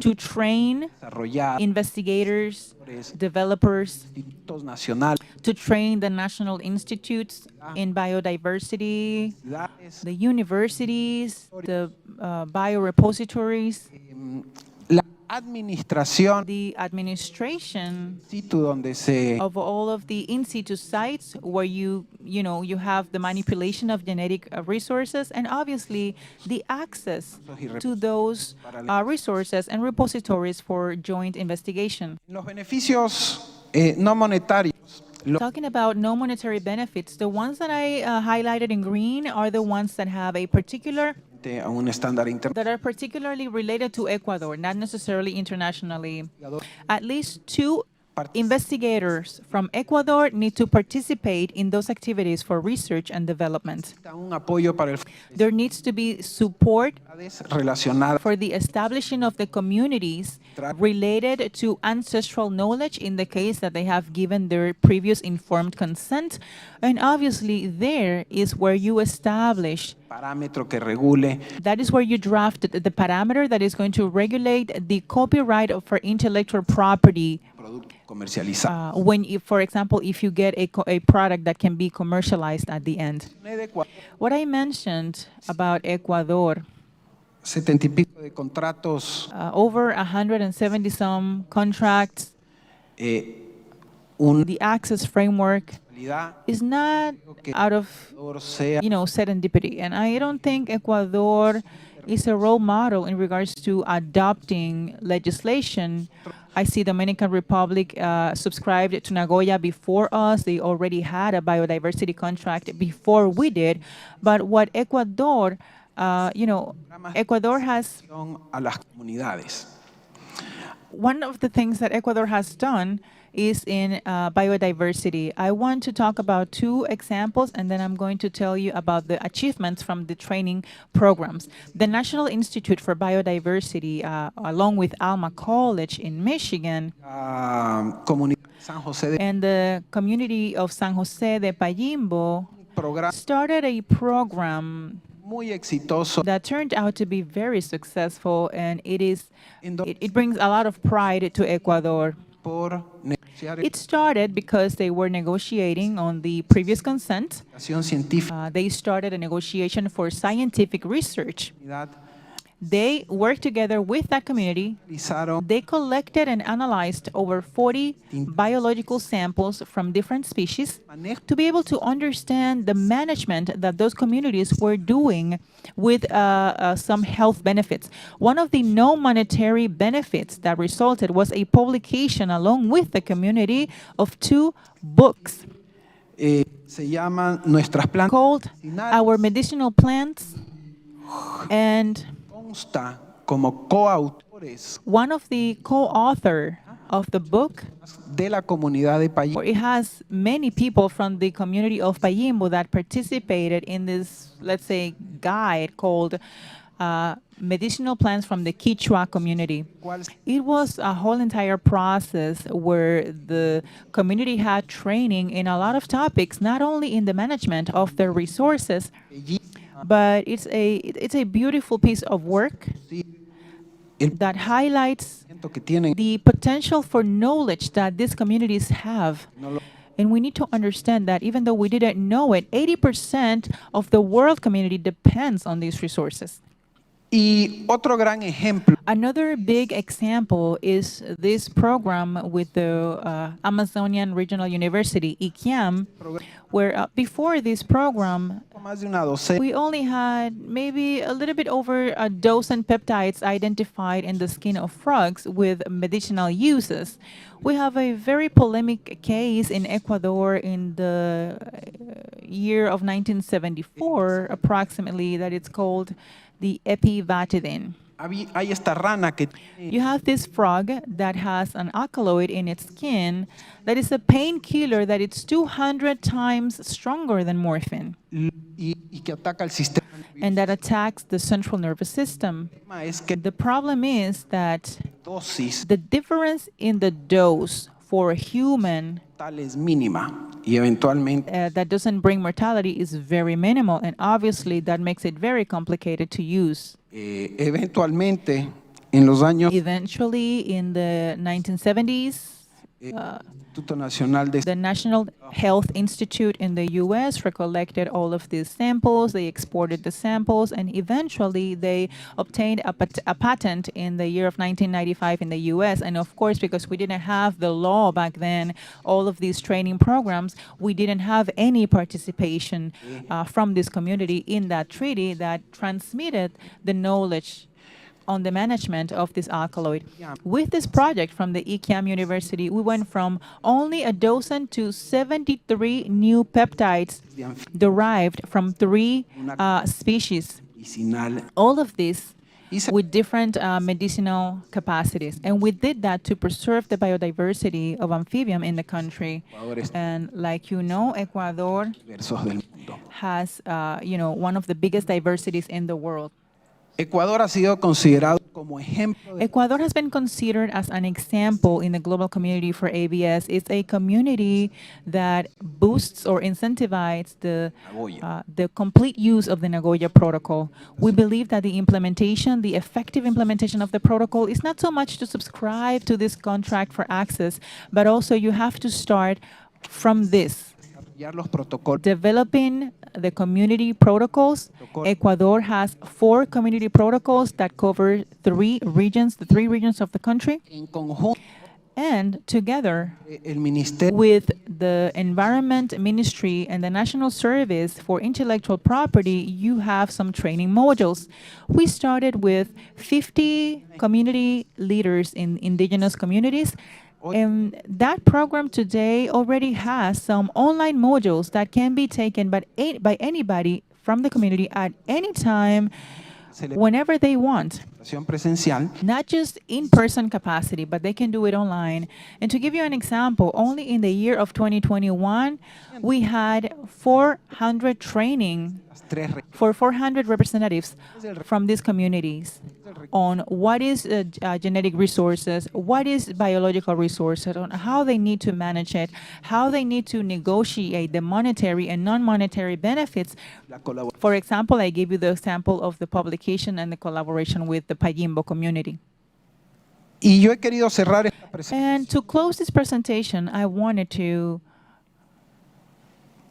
to train desarrollar investigators, developers, institutos nacionales, to train the national institutes in biodiversity, ciudades, the universities, the biorepositories. la administración the administration sitio donde se of all of the in situ sites where you have the manipulation of genetic resources, and obviously the access to those resources and repositories for joint investigation. los beneficios no monetarios. Talking about no monetary benefits, the ones that I highlighted in green are the ones that have a particular A un estándar internacional. that are particularly related to Ecuador, not necessarily internationally. At least 2 investigators from Ecuador need to participate in those activities for research and development. Un apoyo para el There needs to be support relacionadas for the establishing of the communities related to ancestral knowledge in the case that they have given their previous informed consent. And obviously there is where you establish, parámetro que regule that is where you draft the parameter that is going to regulate the copyright for intellectual property producto comercializado. when, for example, if you get a product that can be commercialized at the end. What I mentioned about Ecuador, 70 y pico de contratos, over 170 some contracts, un the access framework is not out of sea serendipity. And I don't think Ecuador is a role model in regards to adopting legislation. I see Dominican Republic subscribed to Nagoya before us. They already had a biodiversity contract before we did. But what Ecuador, Ecuador has, a las comunidades. one of the things that Ecuador has done is in biodiversity. I want to talk about 2 examples, and then I'm going to tell you about the achievements from the training programs. The National Institute for Biodiversity, along with Alma College in Michigan, Comunidad San José de and the community of San Jose de Payimbo programa started a program muy exitoso that turned out to be very successful, and it brings a lot of pride to Ecuador. por negociar It started because they were negotiating on the previous consent. educación científica. They started a negotiation for scientific research. They worked together with that community. Realizaron They collected and analyzed over 40 biological samples from different species to be able to understand the management that those communities were doing with some health benefits. One of the no monetary benefits that resulted was a publication along with the community of 2 books se llaman nuestras plantas called Our Medicinal Plants, and consta como coautores one of the co-author of the book, de la comunidad de where País it has many people from the community of Payimbo that participated in this, let's say, guide called Medicinal Plants from the Quichua community. It was a whole entire process where the community had training in a lot of topics, not only in the management of their resources, but it's a beautiful piece of work that highlights que tienen the potential for knowledge that these communities have. And we need to understand that even though we didn't know it, 80% of the world community depends on these resources. y otro gran ejemplo Another big example is this program with the Amazonian Regional University, ICAM, where before this program, más de una docena we only had maybe a little bit over a dozen peptides identified in the skin of frogs with medicinal uses. We have a very polemic case in Ecuador in the year of 1974, approximately, that it's called the Epi Vatidine. hay esta rana que You have this frog that has an alkaloid in its skin that is a painkiller that it's 200 times stronger than morphine, y que ataca el sistema and that attacks the central nervous system. es que The problem is that dosis the difference in the dose for a human tal es mínima y eventualmente that doesn't bring mortality is very minimal, and obviously that makes it very complicated to use. eventualmente en los años Eventually, in the 1970s, Instituto Nacional de the National Health Institute in the US recollected all of these samples, they exported the samples, and eventually they obtained a patent in the year of 1995 in the US. And of course, because we didn't have the law back then, all of these training programs, we didn't have any participation from this community in that treaty that transmitted the knowledge on the management of this alkaloid. With this project from the ICAM University, we went from only a dozen to 73 new peptides derived from 3 species. medicinal. All of this with different medicinal capacities. And we did that to preserve the biodiversity of amphibian in the country. And like you know, Ecuador Diversos del mundo. has one of the biggest diversities in the world. Ecuador ha sido considerado como ejemplo de Ecuador has been considered as an example in the global community for ABS. It's a community that boosts or incentivizes the complete use of the Nagoya Protocol. We believe that the implementation, the effective implementation of the protocol is not so much to subscribe to this contract for access, but also you have to start from this. desarrollar los protocolos Developing the community protocols. Ecuador has 4 community protocols that cover 3 regions, the 3 regions of the country. en conjunto. And together El Ministerio with the Environment Ministry and the National Service for Intellectual Property, you have some training modules. We started with 50 community leaders in indigenous communities. And that program today already has some online modules that can be taken by anybody from the community at any time, whenever they want. presencial. Not just in-person capacity, but they can do it online. And to give you an example, only in the year of 2021, we had 400 training for 400 representatives from these communities on what is genetic resources, what is biological resources, on how they need to manage it, how they need to negotiate the monetary and non-monetary benefits. For example, I gave you the example of the publication and the collaboration with the Payimbo community. Y yo he querido cerrar esta presentación And to close this presentation, I wanted to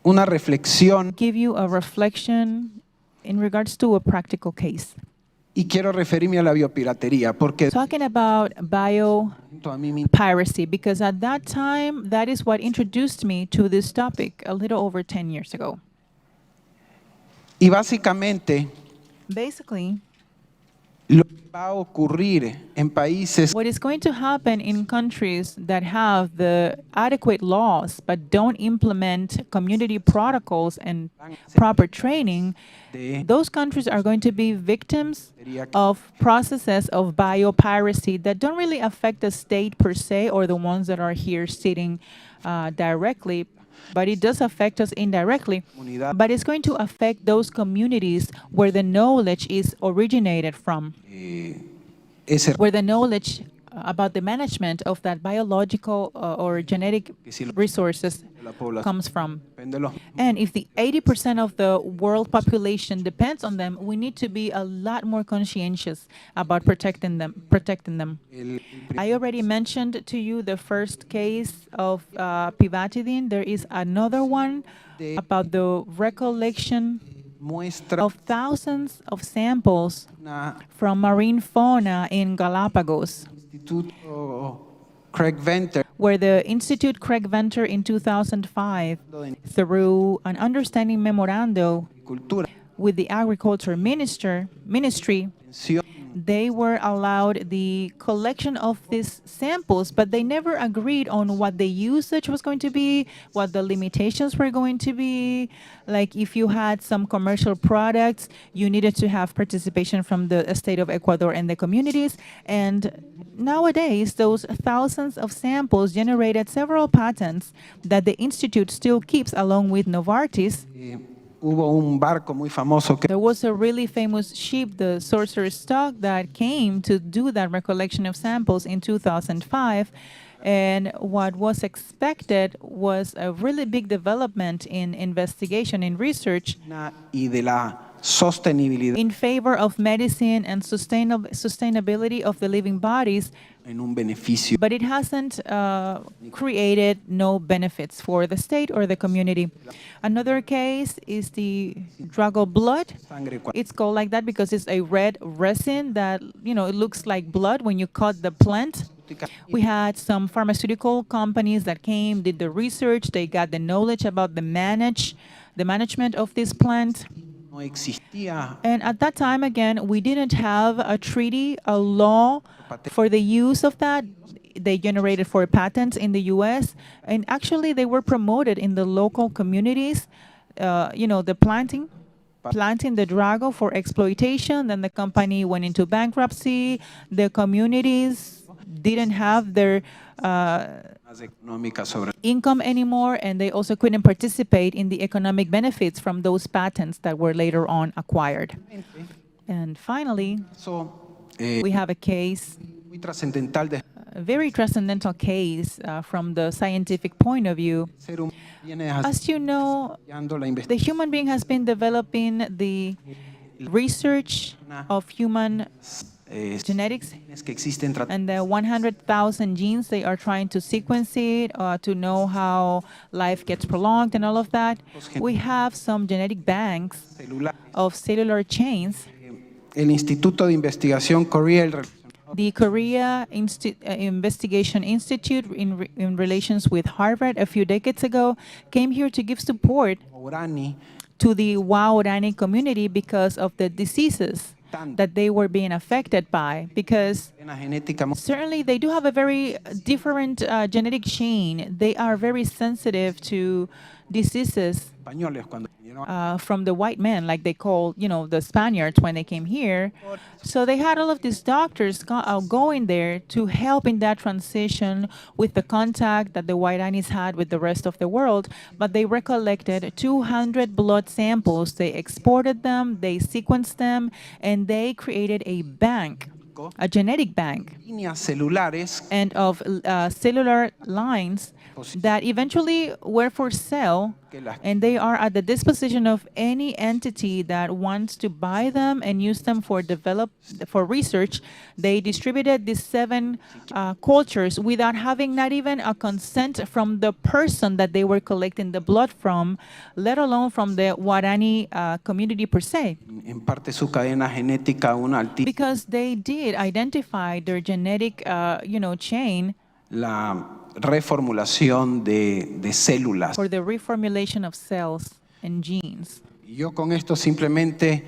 una reflexión give you a reflection in regards to a practical case. y quiero referirme a la biopiratería porque Talking about a mí me biopiracy, because at that time, that is what introduced me to this topic a little over 10 years ago. y básicamente Basically, lo que va a ocurrir en países what is going to happen in countries that have the adequate laws but don't implement community protocols and proper training, those countries are going to be victims of processes of biopiracy that don't really affect the state per se or the ones that are here sitting directly, but it does affect us indirectly. But it's going to affect those communities where the knowledge is originated from, ese where the knowledge about the management of that biological or genetic resources comes from. depende de los And if the 80% of the world population depends on them, we need to be a lot more conscientious about protecting them. I already mentioned to you the first case of Epi Vatidine. There is another one about the recollection muestra of thousands of samples una from marine fauna in Galapagos, instituto Craig Venter where the Institute Craig Venter in 2005, through an understanding memorandum cultura with the Agriculture Ministry, they were allowed the collection of these samples, but they never agreed on what the usage was going to be, what the limitations were going to be. Like if you had some commercial products, you needed to have participation from the state of Ecuador and the communities. And nowadays, those thousands of samples generated several patents that the Institute still keeps along with Novartis. hubo un barco muy famoso que There was a really famous ship, the Sorcerer's Stock, that came to do that recollection of samples in 2005. And what was expected was a really big development in investigation, in research, y de la sostenibilidad in favor of medicine and sustainability of the living bodies. en un beneficio. but it hasn't created no benefits for the state or the community. Another case is the drago blood. It's called like that because it's a red resin that, it looks like blood when you cut the plant. We had some pharmaceutical companies that came, did the research, they got the knowledge about the management of this plant. No existía And at that time, again, we didn't have a treaty, a law for the use of that. They generated 4 patents in the U.S., and actually they were promoted in the local communities, the planting the drago for exploitation. Then the company went into bankruptcy. The communities didn't have their más económica sobre income anymore, and they also couldn't participate in the economic benefits from those patents that were later on acquired. And finally, eso. we have a case, Muy trascendental de a very transcendental case from the scientific point of view. ser humano viene As you know, desarrollando la the investigación human being has been developing the research of human genetics, que existen and the 100,000 genes, they are trying to sequence it to know how life gets prolonged and all of that. We have some genetic banks celulares. of cellular chains. El Instituto de Investigación Correa, The Korea Investigation Institute, in relations with Harvard a few decades ago, came here to give support Orani, to the Waorani community because of the diseases that they were being affected by. Because una genética muy certainly they do have a very different genetic chain. They are very sensitive to diseases españoles cuando vinieron from the white men, like they called, the Spaniards when they came here. So they had all of these doctors going there to help in that transition with the contact that the Wairanis had with the rest of the world. But they recollected 200 blood samples. They exported them, they sequenced them, and they created a bank, a genetic bank, líneas celulares and of cellular lines that eventually were for sale, and they are at the disposition of any entity that wants to buy them and use them for research. They distributed these 7 cultures without having not even a consent from the person that they were collecting the blood from, let alone from the Guarani community per se, en parte su cadena genética una altísima because they did identify their genetic, chain la reformulación de células. for the reformulation of cells and genes. Y yo con esto simplemente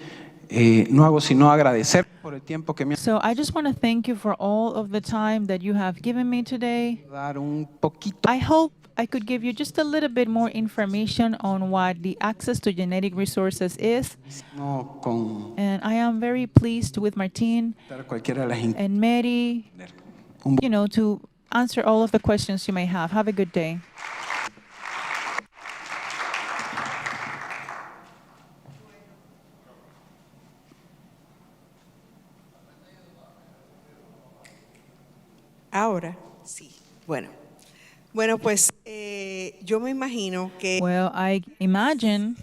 no hago sino agradecer por el tiempo que me ha So I just want to thank you for all of the time that you have given me today. dar un poquito I hope I could give you just a little bit more information on what the access to genetic resources is. con And I am very pleased with Martín cualquiera de las and Mary, to answer all of the questions you may have. Have a good day. Ahora, sí. Bueno, pues yo me imagino que Well, I imagine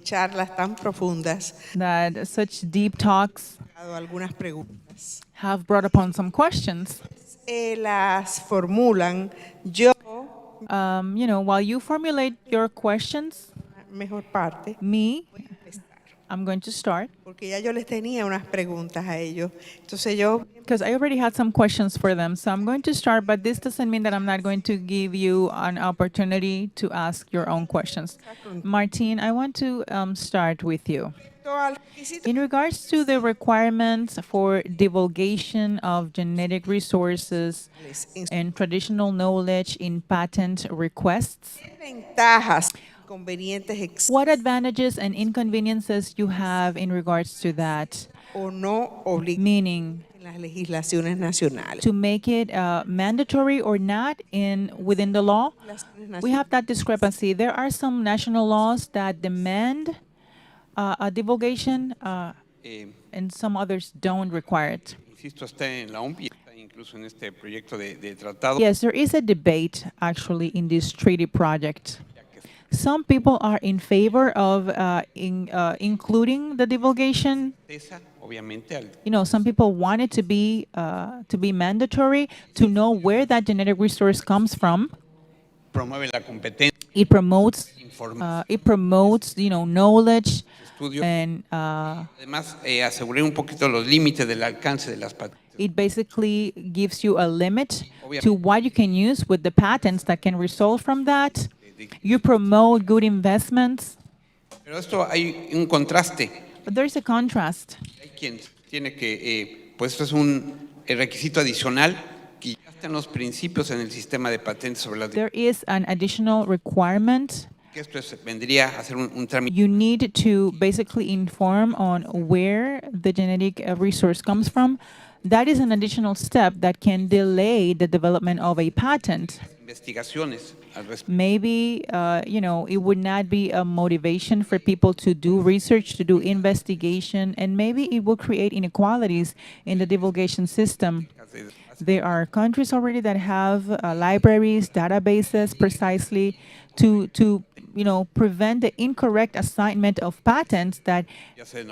charlas tan profundas that such deep talks han dado algunas preguntas. have brought upon some questions. Las formulan yo, While you formulate your questions, mejor parte, I'm going to start, porque ya yo les tenía unas preguntas a ellos. Entonces yo, because I already had some questions for them. So I'm going to start, but this doesn't mean that I'm not going to give you an opportunity to ask your own questions. Martín, I want to start with you. In regards to the requirements for divulgation of genetic resources and traditional knowledge in patent requests, ventajas, inconvenientes what advantages and inconveniences you have in regards to that, o no obligadas meaning en las legislaciones nacionales. to make it mandatory or not within the law? We have that discrepancy. There are some national laws that demand a divulgation, and some others don't require it. Insisto, está en la OMPI, está incluso en este proyecto de tratado. Yes, there is a debate actually in this treaty project. Some people are in favor of including the divulgation. Esa, obviamente, Some people want it to be mandatory to know where that genetic resource comes from. promueve la competencia, It promotes información, knowledge estudio. and Además, asegurar un poquito los límites del alcance de las patentes. it basically gives you a limit to what you can use with the patents that can result from that. You promote good investments. Pero esto hay un contraste. But there's a contrast. Hay quien tiene que, pues esto es un requisito adicional que ya están los principios en el sistema de patentes sobre la There is an additional requirement. que esto vendría a ser un trámite. You need to basically inform on where the genetic resource comes from. That is an additional step that can delay the development of a patent. Investigaciones al respecto. Maybe, it would not be a motivation for people to do research, to do investigation, and maybe it will create inequalities in the divulgation system. There are countries already that have libraries, databases, precisely to prevent the incorrect assignment of patents that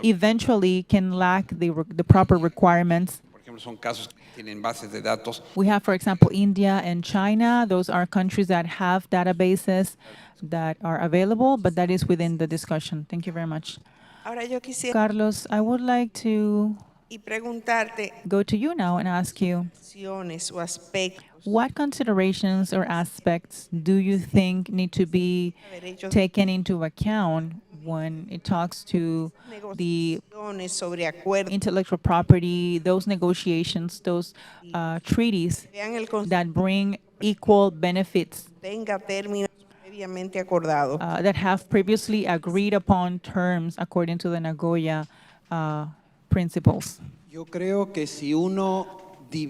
eventually can lack the proper requirements. Por ejemplo, son casos que tienen bases de datos. We have, for example, India and China. Those are countries that have databases that are available, but that is within the discussion. Thank you very much. Ahora yo quisiera Carlos, I would like to preguntarte go to you now and ask you, acciones o aspectos what considerations or aspects do you think need to be taken into account when it talks to the negociaciones sobre acuerdos intellectual property, those negotiations, those treaties vean el concepto that bring equal benefits, tenga términos previamente acordados. that have previously agreed upon terms according to the Nagoya principles? Yo creo que si uno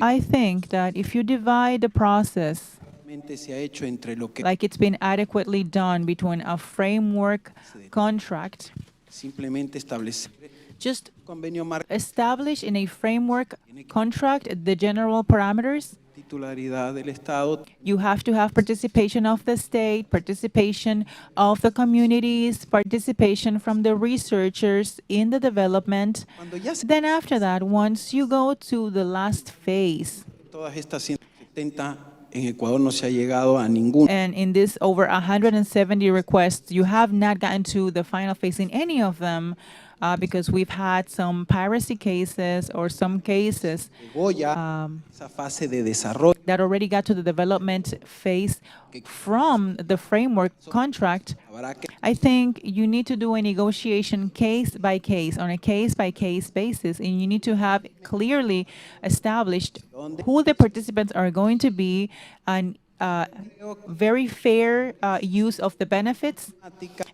I think that if you divide the process realmente se ha hecho entre lo que like it's been adequately done between a framework contract, simplemente establecer just convenio marco establish in a framework contract the general parameters. titularidad del Estado, You have to have participation of the state, participation of the communities, participation from the researchers in the development. cuando ya se Then after that, once you go to the last phase, todas estas 170 en Ecuador no se ha llegado a ningún. and in this over 170 requests, you have not gotten to the final phase in any of them, because we've had some piracy cases or some cases Llegó ya esa fase de desarrollo that already got to the development phase from the framework contract. habrá que I think you need to do a negotiation case by case, on a case by case basis, and you need to have clearly established who the participants are going to be and very fair use of the benefits.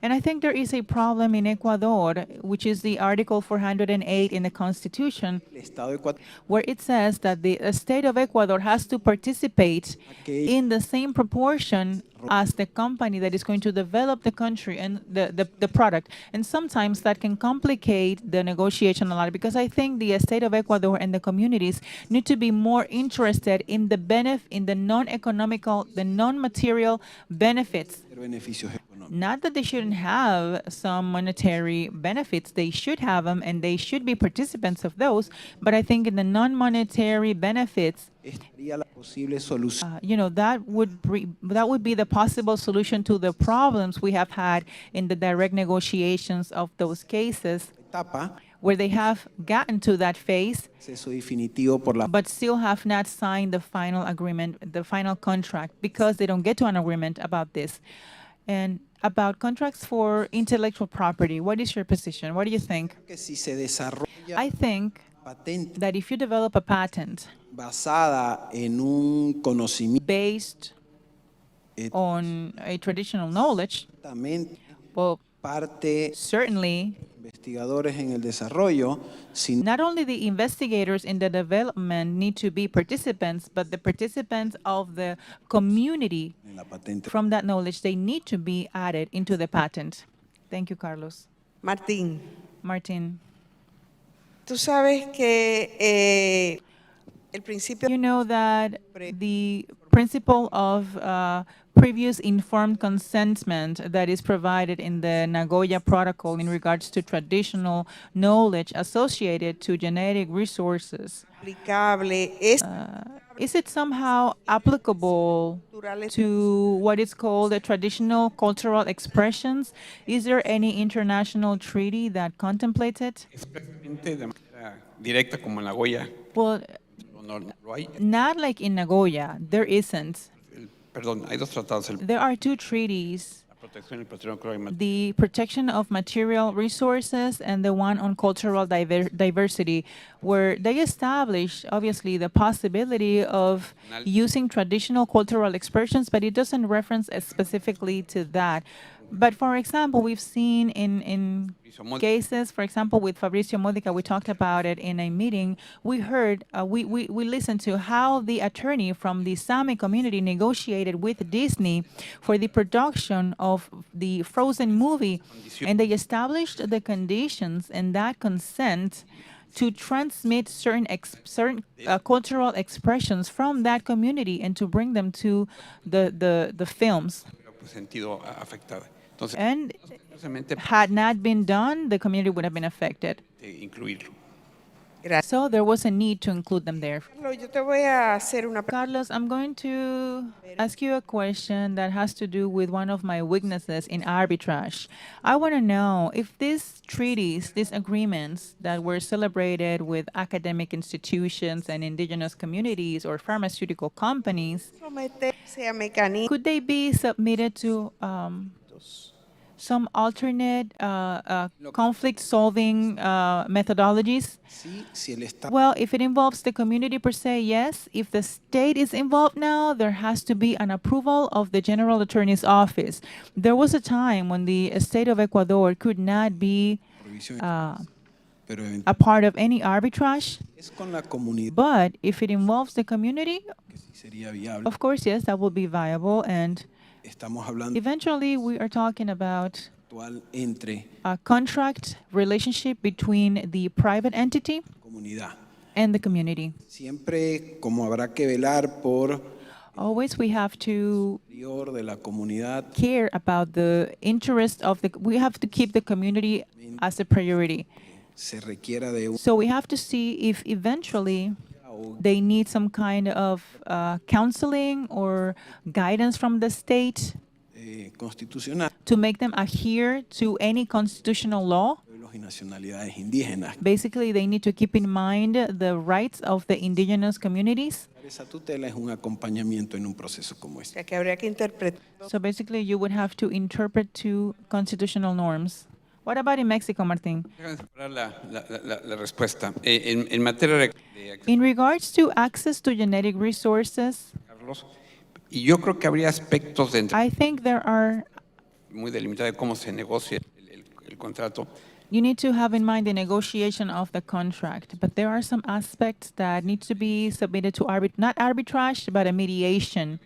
And I think there is a problem in Ecuador, which is the Article 408 in the Constitution, el Estado de Ecuador where it says that the state of Ecuador has to participate in the same proportion as the company that is going to develop the country and the product. And sometimes that can complicate the negotiation a lot, because I think the state of Ecuador and the communities need to be more interested in the non-economical, the non-material benefits. beneficios económicos. Not that they shouldn't have some monetary benefits. They should have them, and they should be participants of those. But I think in the non-monetary benefits, Estaría la posible solución that would be the possible solution to the problems we have had in the direct negotiations of those cases, etapa, where they have gotten to that phase, proceso definitivo por la but still have not signed the final agreement, the final contract, because they don't get to an agreement about this. And about contracts for intellectual property, what is your position? What do you think? que si se desarrolla I think patente that if you develop a patent basada en un conocimiento based on a traditional knowledge, exactamente well, parte certainly investigadores en el desarrollo, sino not only the investigators in the development need to be participants, but the participants of the community en la patente. from that knowledge, they need to be added into the patent. Thank you, Carlos. Martín, Martin, tú sabes que el principio you know that the principle of previous informed consentment that is provided in the Nagoya Protocol in regards to traditional knowledge associated to genetic resources. Aplicable es Is it somehow applicable to what is called the traditional cultural expressions? Is there any international treaty that contemplates it? Expresamente de manera directa como en la Nagoya. Well, No lo hay. not like in Nagoya. There isn't. Perdón, hay dos tratados. There are two treaties, La protección y el patrimonio cultural y the protection of material resources and the one on cultural diversity, where they establish, obviously, the possibility of using traditional cultural expressions, but it doesn't reference specifically to that. But for example, we've seen in cases, for example, with Fabricio Modica, we talked about it in a meeting. We heard, we listened to how the attorney from the Sami community negotiated with Disney for the production of the Frozen movie, and they established the conditions and that consent to transmit certain cultural expressions from that community and to bring them to the films. sentido afectada. Entonces, And precisamente had not been done, the community would have been affected. incluirlo. So there was a need to include them there. Carlos, yo te voy a hacer una pregunta. Carlos, I'm going to ask you a question that has to do with one of my weaknesses in arbitrage. I want to know if these treaties, these agreements that were celebrated with academic institutions and indigenous communities or pharmaceutical companies, Someterse a mecanismos could they be submitted to some alternate conflict-solving methodologies? Sí, si el Estado Well, if it involves the community per se, yes. If the state is involved now, there has to be an approval of the General Attorney's Office. There was a time when the state of Ecuador could not be pero a part of any arbitrage, es con la comunidad but if it involves the community, que sí sería viable. of course, yes, that will be viable. And Estamos hablando eventually, we are talking about actual entre a contract relationship between the private entity comunidad. and the community. Siempre como habrá que velar por Always we have to interior de la comunidad, care about the interest of we have to keep the community as a priority. se requiera de un So we have to see if eventually they need some kind of counseling or guidance from the state constitucional to make them adhere to any constitutional law. pueblos y nacionalidades indígenas. Basically, they need to keep in mind the rights of the indigenous communities. Esa tutela es un acompañamiento en un proceso como este. que habría que interpretar. So basically, you would have to interpret two constitutional norms. What about in Mexico, Martín? Déjame separar la respuesta. En materia de In regards to access to genetic resources, Carlos, y yo creo que habría aspectos de I think there are, muy delimitados de cómo se negocia el contrato. you need to have in mind the negotiation of the contract, but there are some aspects that need to be submitted to not arbitrage, but a mediation.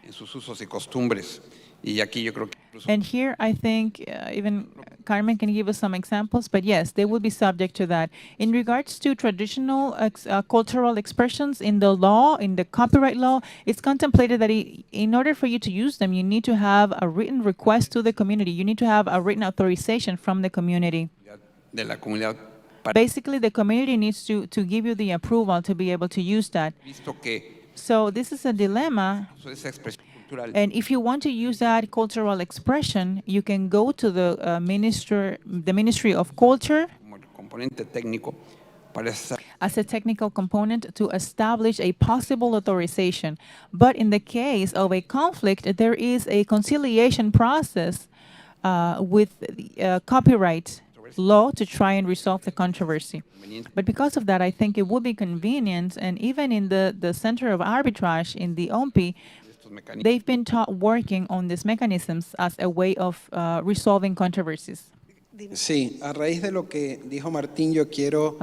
En sus usos y costumbres. Y aquí yo creo que incluso And here, I think even Carmen can give us some examples, but yes, they will be subject to that. In regards to traditional cultural expressions in the law, in the copyright law, it's contemplated that in order for you to use them, you need to have a written request to the community. You need to have a written authorization from the community. de la comunidad para Basically, the community needs to give you the approval to be able to use that. visto que So this is a dilemma. esa expresión cultural And if you want to use that cultural expression, you can go to the Ministry of Culture como el componente técnico para esa as a technical component to establish a possible authorization. But in the case of a conflict, there is a conciliation process with the copyright law to try and resolve the controversy. But because of that, I think it would be convenient, and even in the Center of Arbitrage in the OMPI, estos mecanismos. they've been working on these mechanisms as a way of resolving controversies. Sí, a raíz de lo que dijo Martín, yo quiero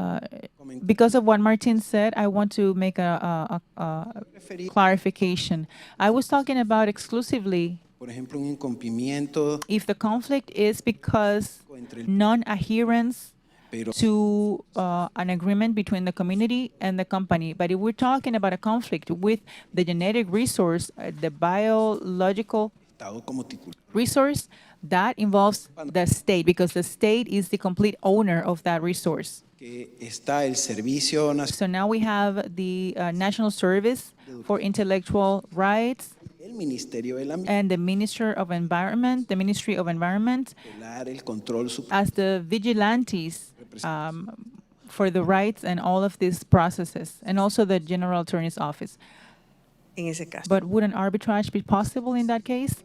comentar. Because of what Martin said, I want to make a clarification. I was talking about exclusively Por ejemplo, un incumplimiento, if the conflict is because non-adherence to an agreement between the community and the company. But if we're talking about a conflict with the genetic resource, the biological resource, that involves the state, because the state is the complete owner of that resource. So now we have the National Service for Intellectual Rights and the Ministry of Environment, as the vigilantes for the rights and all of these processes, and also the General Attorney's Office. But would an arbitrage be possible in that case?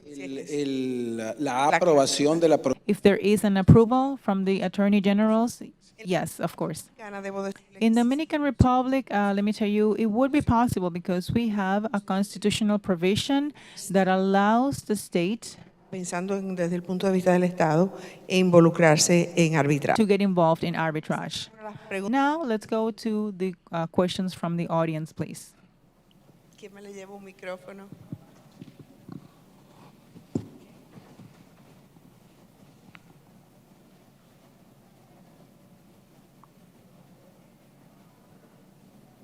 If there is an approval from the Attorney Generals, yes, of course. In the Dominican Republic, let me tell you, it would be possible because we have a constitutional provision that allows the state desde el punto de vista del Estado, involucrarse en arbitraje. to get involved in arbitrage. Now, let's go to the questions from the audience, please. ¿Quién me le lleva un micrófono?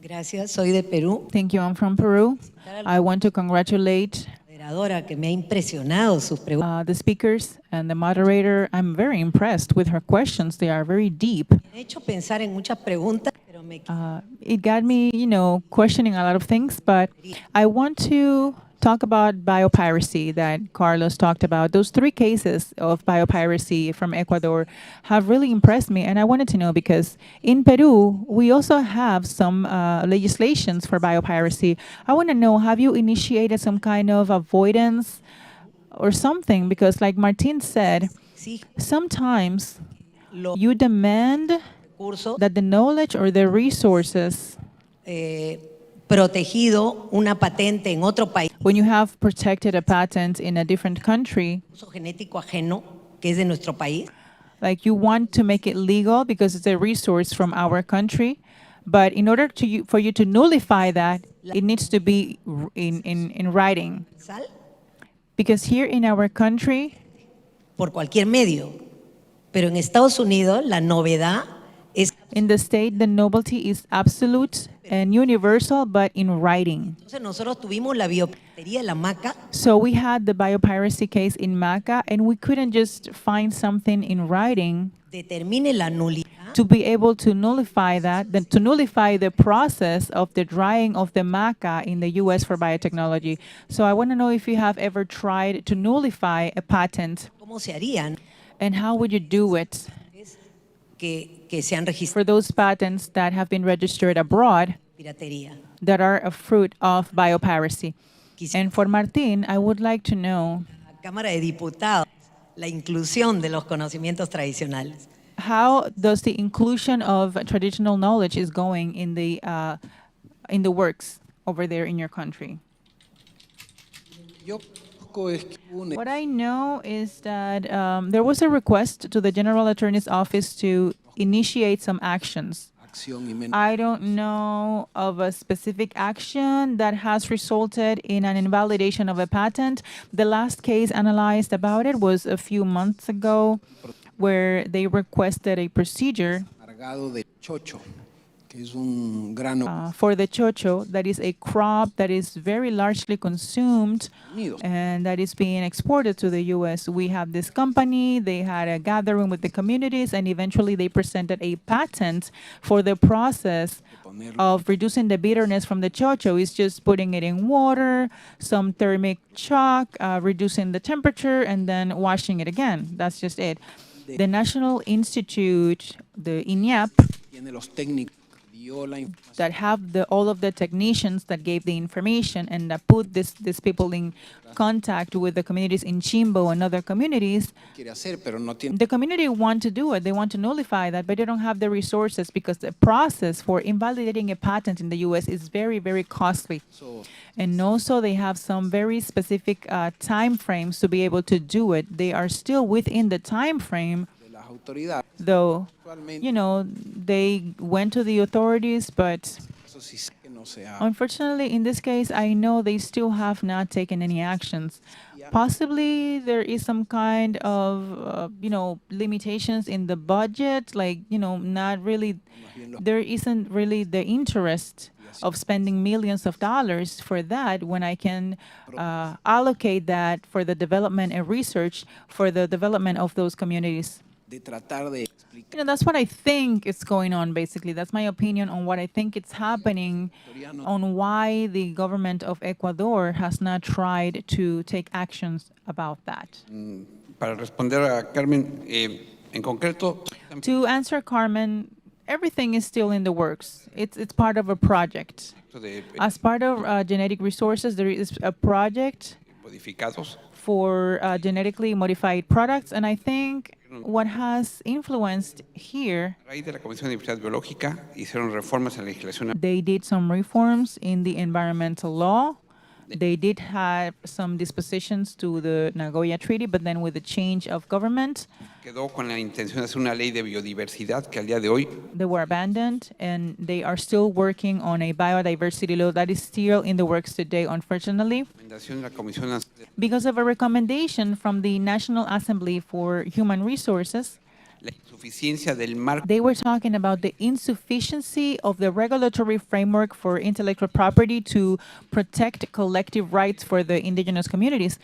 Gracias, soy de Perú. Thank you. I'm from Peru. I want to congratulate Moderadora, que me ha impresionado sus preguntas. the speakers and the moderator. I'm very impressed with her questions. They are very deep. Me ha hecho pensar en muchas preguntas, pero me It got me, questioning a lot of things, but I want to talk about biopiracy that Carlos talked about. Those 3 cases of biopiracy from Ecuador have really impressed me, and I wanted to know because in Peru, we also have some legislations for biopiracy. I want to know, have you initiated some kind of avoidance or something? Because like Martín said, sometimes you demand curso that the knowledge or the resources, protegido una patente en otro país, when you have protected a patent in a different country, uso genético ajeno que es de nuestro país, like you want to make it legal because it's a resource from our country, but in order for you to nullify that, it needs to be in writing. sal Because here in our country, por cualquier medio, pero en Estados Unidos la novedad es in the state, the novelty is absolute and universal, but in writing. entonces nosotros tuvimos la biopiratería, la maca, So we had the biopiracy case in Maca, and we couldn't just find something in writing determine la nulidad to be able to nullify that, to nullify the process of the drying of the maca in the U.S. for biotechnology. So I want to know if you have ever tried to nullify a patent, cómo se harían and how would you do it que se han registrado for those patents that have been registered abroad piratería. that are a fruit of biopiracy. And for Martín, I would like to know La Cámara de Diputados, la inclusión de los conocimientos tradicionales. how does the inclusion of traditional knowledge is going in the works over there in your country? What I know is that there was a request to the General Attorney's Office to initiate some actions. I don't know of a specific action that has resulted in an invalidation of a patent. The last case analyzed about it was a few months ago, where they requested a procedure for the chocho, that is a crop that is very largely consumed and that is being exported to the U.S. We have this company, they had a gathering with the communities, and eventually they presented a patent for the process of reducing the bitterness from the chocho. It's just putting it in water, some thermic shock, reducing the temperature, and then washing it again. That's just it. The National Institute, the INIAP, that have all of the technicians that gave the information and that put these people in contact with the communities in Chimbo and other communities. The community want to do it. They want to nullify that, but they don't have the resources because the process for invalidating a patent in the U.S. is very, very costly. And also they have some very specific time frames to be able to do it. They are still within the time frame, though, they went to the authorities, but unfortunately, in this case, I know they still have not taken any actions. Possibly there is some kind of, limitations in the budget, like, not really, there isn't really the interest of spending millions of dollars for that when I can allocate that for the development and research for the development of those communities. That's what I think is going on, basically. That's my opinion on what I think is happening, on why the government of Ecuador has not tried to take actions about that. Para responder a Carmen, en concreto, To answer Carmen, everything is still in the works. It's part of a project. As part of genetic resources, there is a project modificados, for genetically modified products, and I think what has influenced here, a raíz de la Comisión de Diversidad Biológica, hicieron reformas en la legislación. they did some reforms in the environmental law. They did have some dispositions to the Nagoya Treaty, but then with the change of government, Quedó con la intención de hacer una ley de biodiversidad que al día de hoy they were abandoned, and they are still working on a biodiversity law that is still in the works today, unfortunately, recomendación de la Comisión Nacional because of a recommendation from the National Assembly for Human Resources. la insuficiencia del marco They were talking about the insufficiency of the regulatory framework for intellectual property to protect collective rights for the indigenous communities.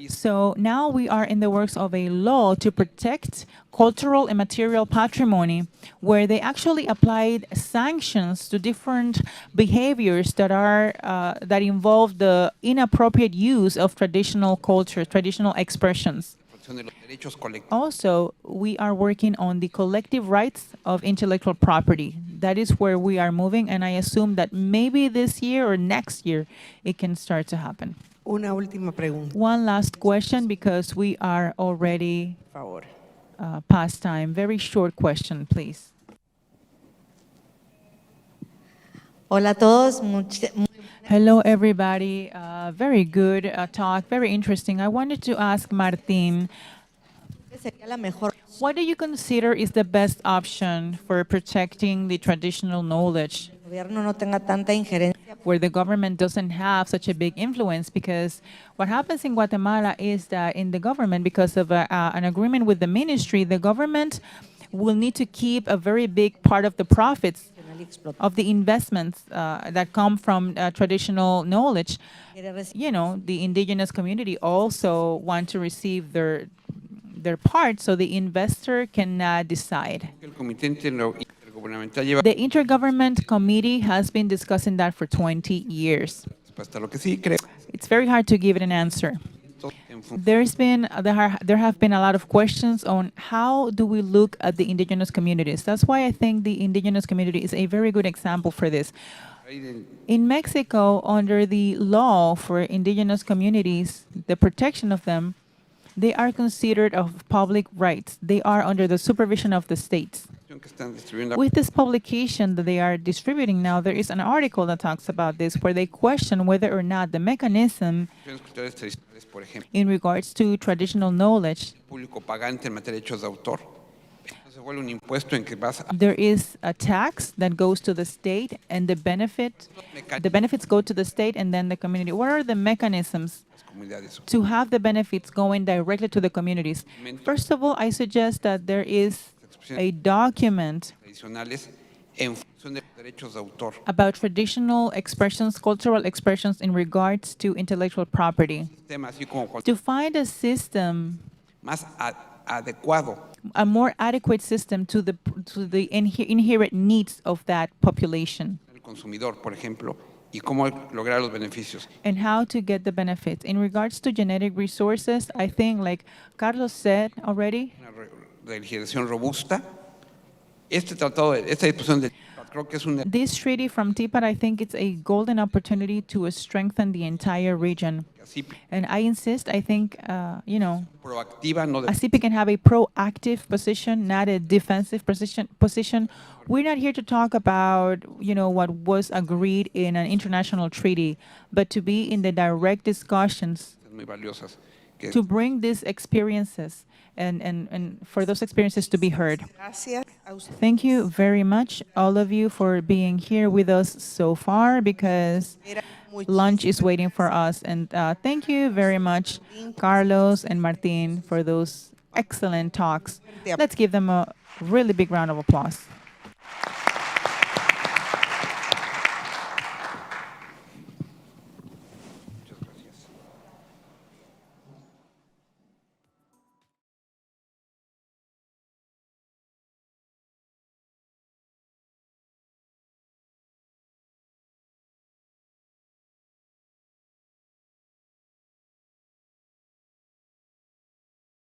So now we are in the works of a law to protect cultural and material patrimony, where they actually applied sanctions to different behaviors that are that involve the inappropriate use of traditional culture, traditional expressions. de los derechos colectivos. Also, we are working on the collective rights of intellectual property. That is where we are moving, and I assume that maybe this year or next year it can start to happen. Una última pregunta, One last question, because we are already por favor. past time. Very short question, please. Hola a todos. Hello, everybody. Very good talk, very interesting. I wanted to ask Martín, Sería la mejor. what do you consider is the best option for protecting the traditional knowledge, El gobierno no tenga tanta injerencia. where the government doesn't have such a big influence? Because what happens in Guatemala is that in the government, because of an agreement with the ministry, the government will need to keep a very big part of the profits of the investments that come from traditional knowledge. The indigenous community also want to receive their part, so the investor cannot decide. El Comité Intergubernamental lleva The Intergovernment Committee has been discussing that for 20 years. hasta lo que sí creo. It's very hard to give it an answer. En función There have been a lot of questions on how do we look at the indigenous communities. That's why I think the indigenous community is a very good example for this. In Mexico, under the law for indigenous communities, the protection of them, they are considered of public rights. They are under the supervision of the states. que están distribuyendo With this publication that they are distributing now, there is an article that talks about this, where they question whether or not the mechanism acciones culturales tradicionales, por ejemplo, in regards to traditional knowledge, público pagante en materia de derechos de autor. Se vuelve un impuesto en que vas a there is a tax that goes to the state, and the benefits go to the state and then the community. What are the mechanisms las comunidades. to have the benefits going directly to the communities? First of all, I suggest that there is a document Tradicionales en función de los derechos de autor. about traditional expressions, cultural expressions in regards to intellectual property, Sistema así como cualquier to find a system, más adecuado a more adequate system to the inherent needs of that population, al consumidor, por ejemplo, y cómo lograr los beneficios. and how to get the benefits. In regards to genetic resources, I think, like Carlos said already, Una legislación robusta. Esta disposición de creo que es una this treaty from TIPAD, I think it's a golden opportunity to strengthen the entire region. así And I insist, I think, proactiva, no de ACIPI can have a proactive position, not a defensive position. We're not here to talk about, what was agreed in an international treaty, but to be in the direct discussions, muy valiosas. Que to bring these experiences and for those experiences to be heard. Gracias a usted. Thank you very much, all of you, for being here with us so far, because lunch is waiting for us. And thank you very much, Carlos and Martín, for those excellent talks. Let's give them a really big round of applause.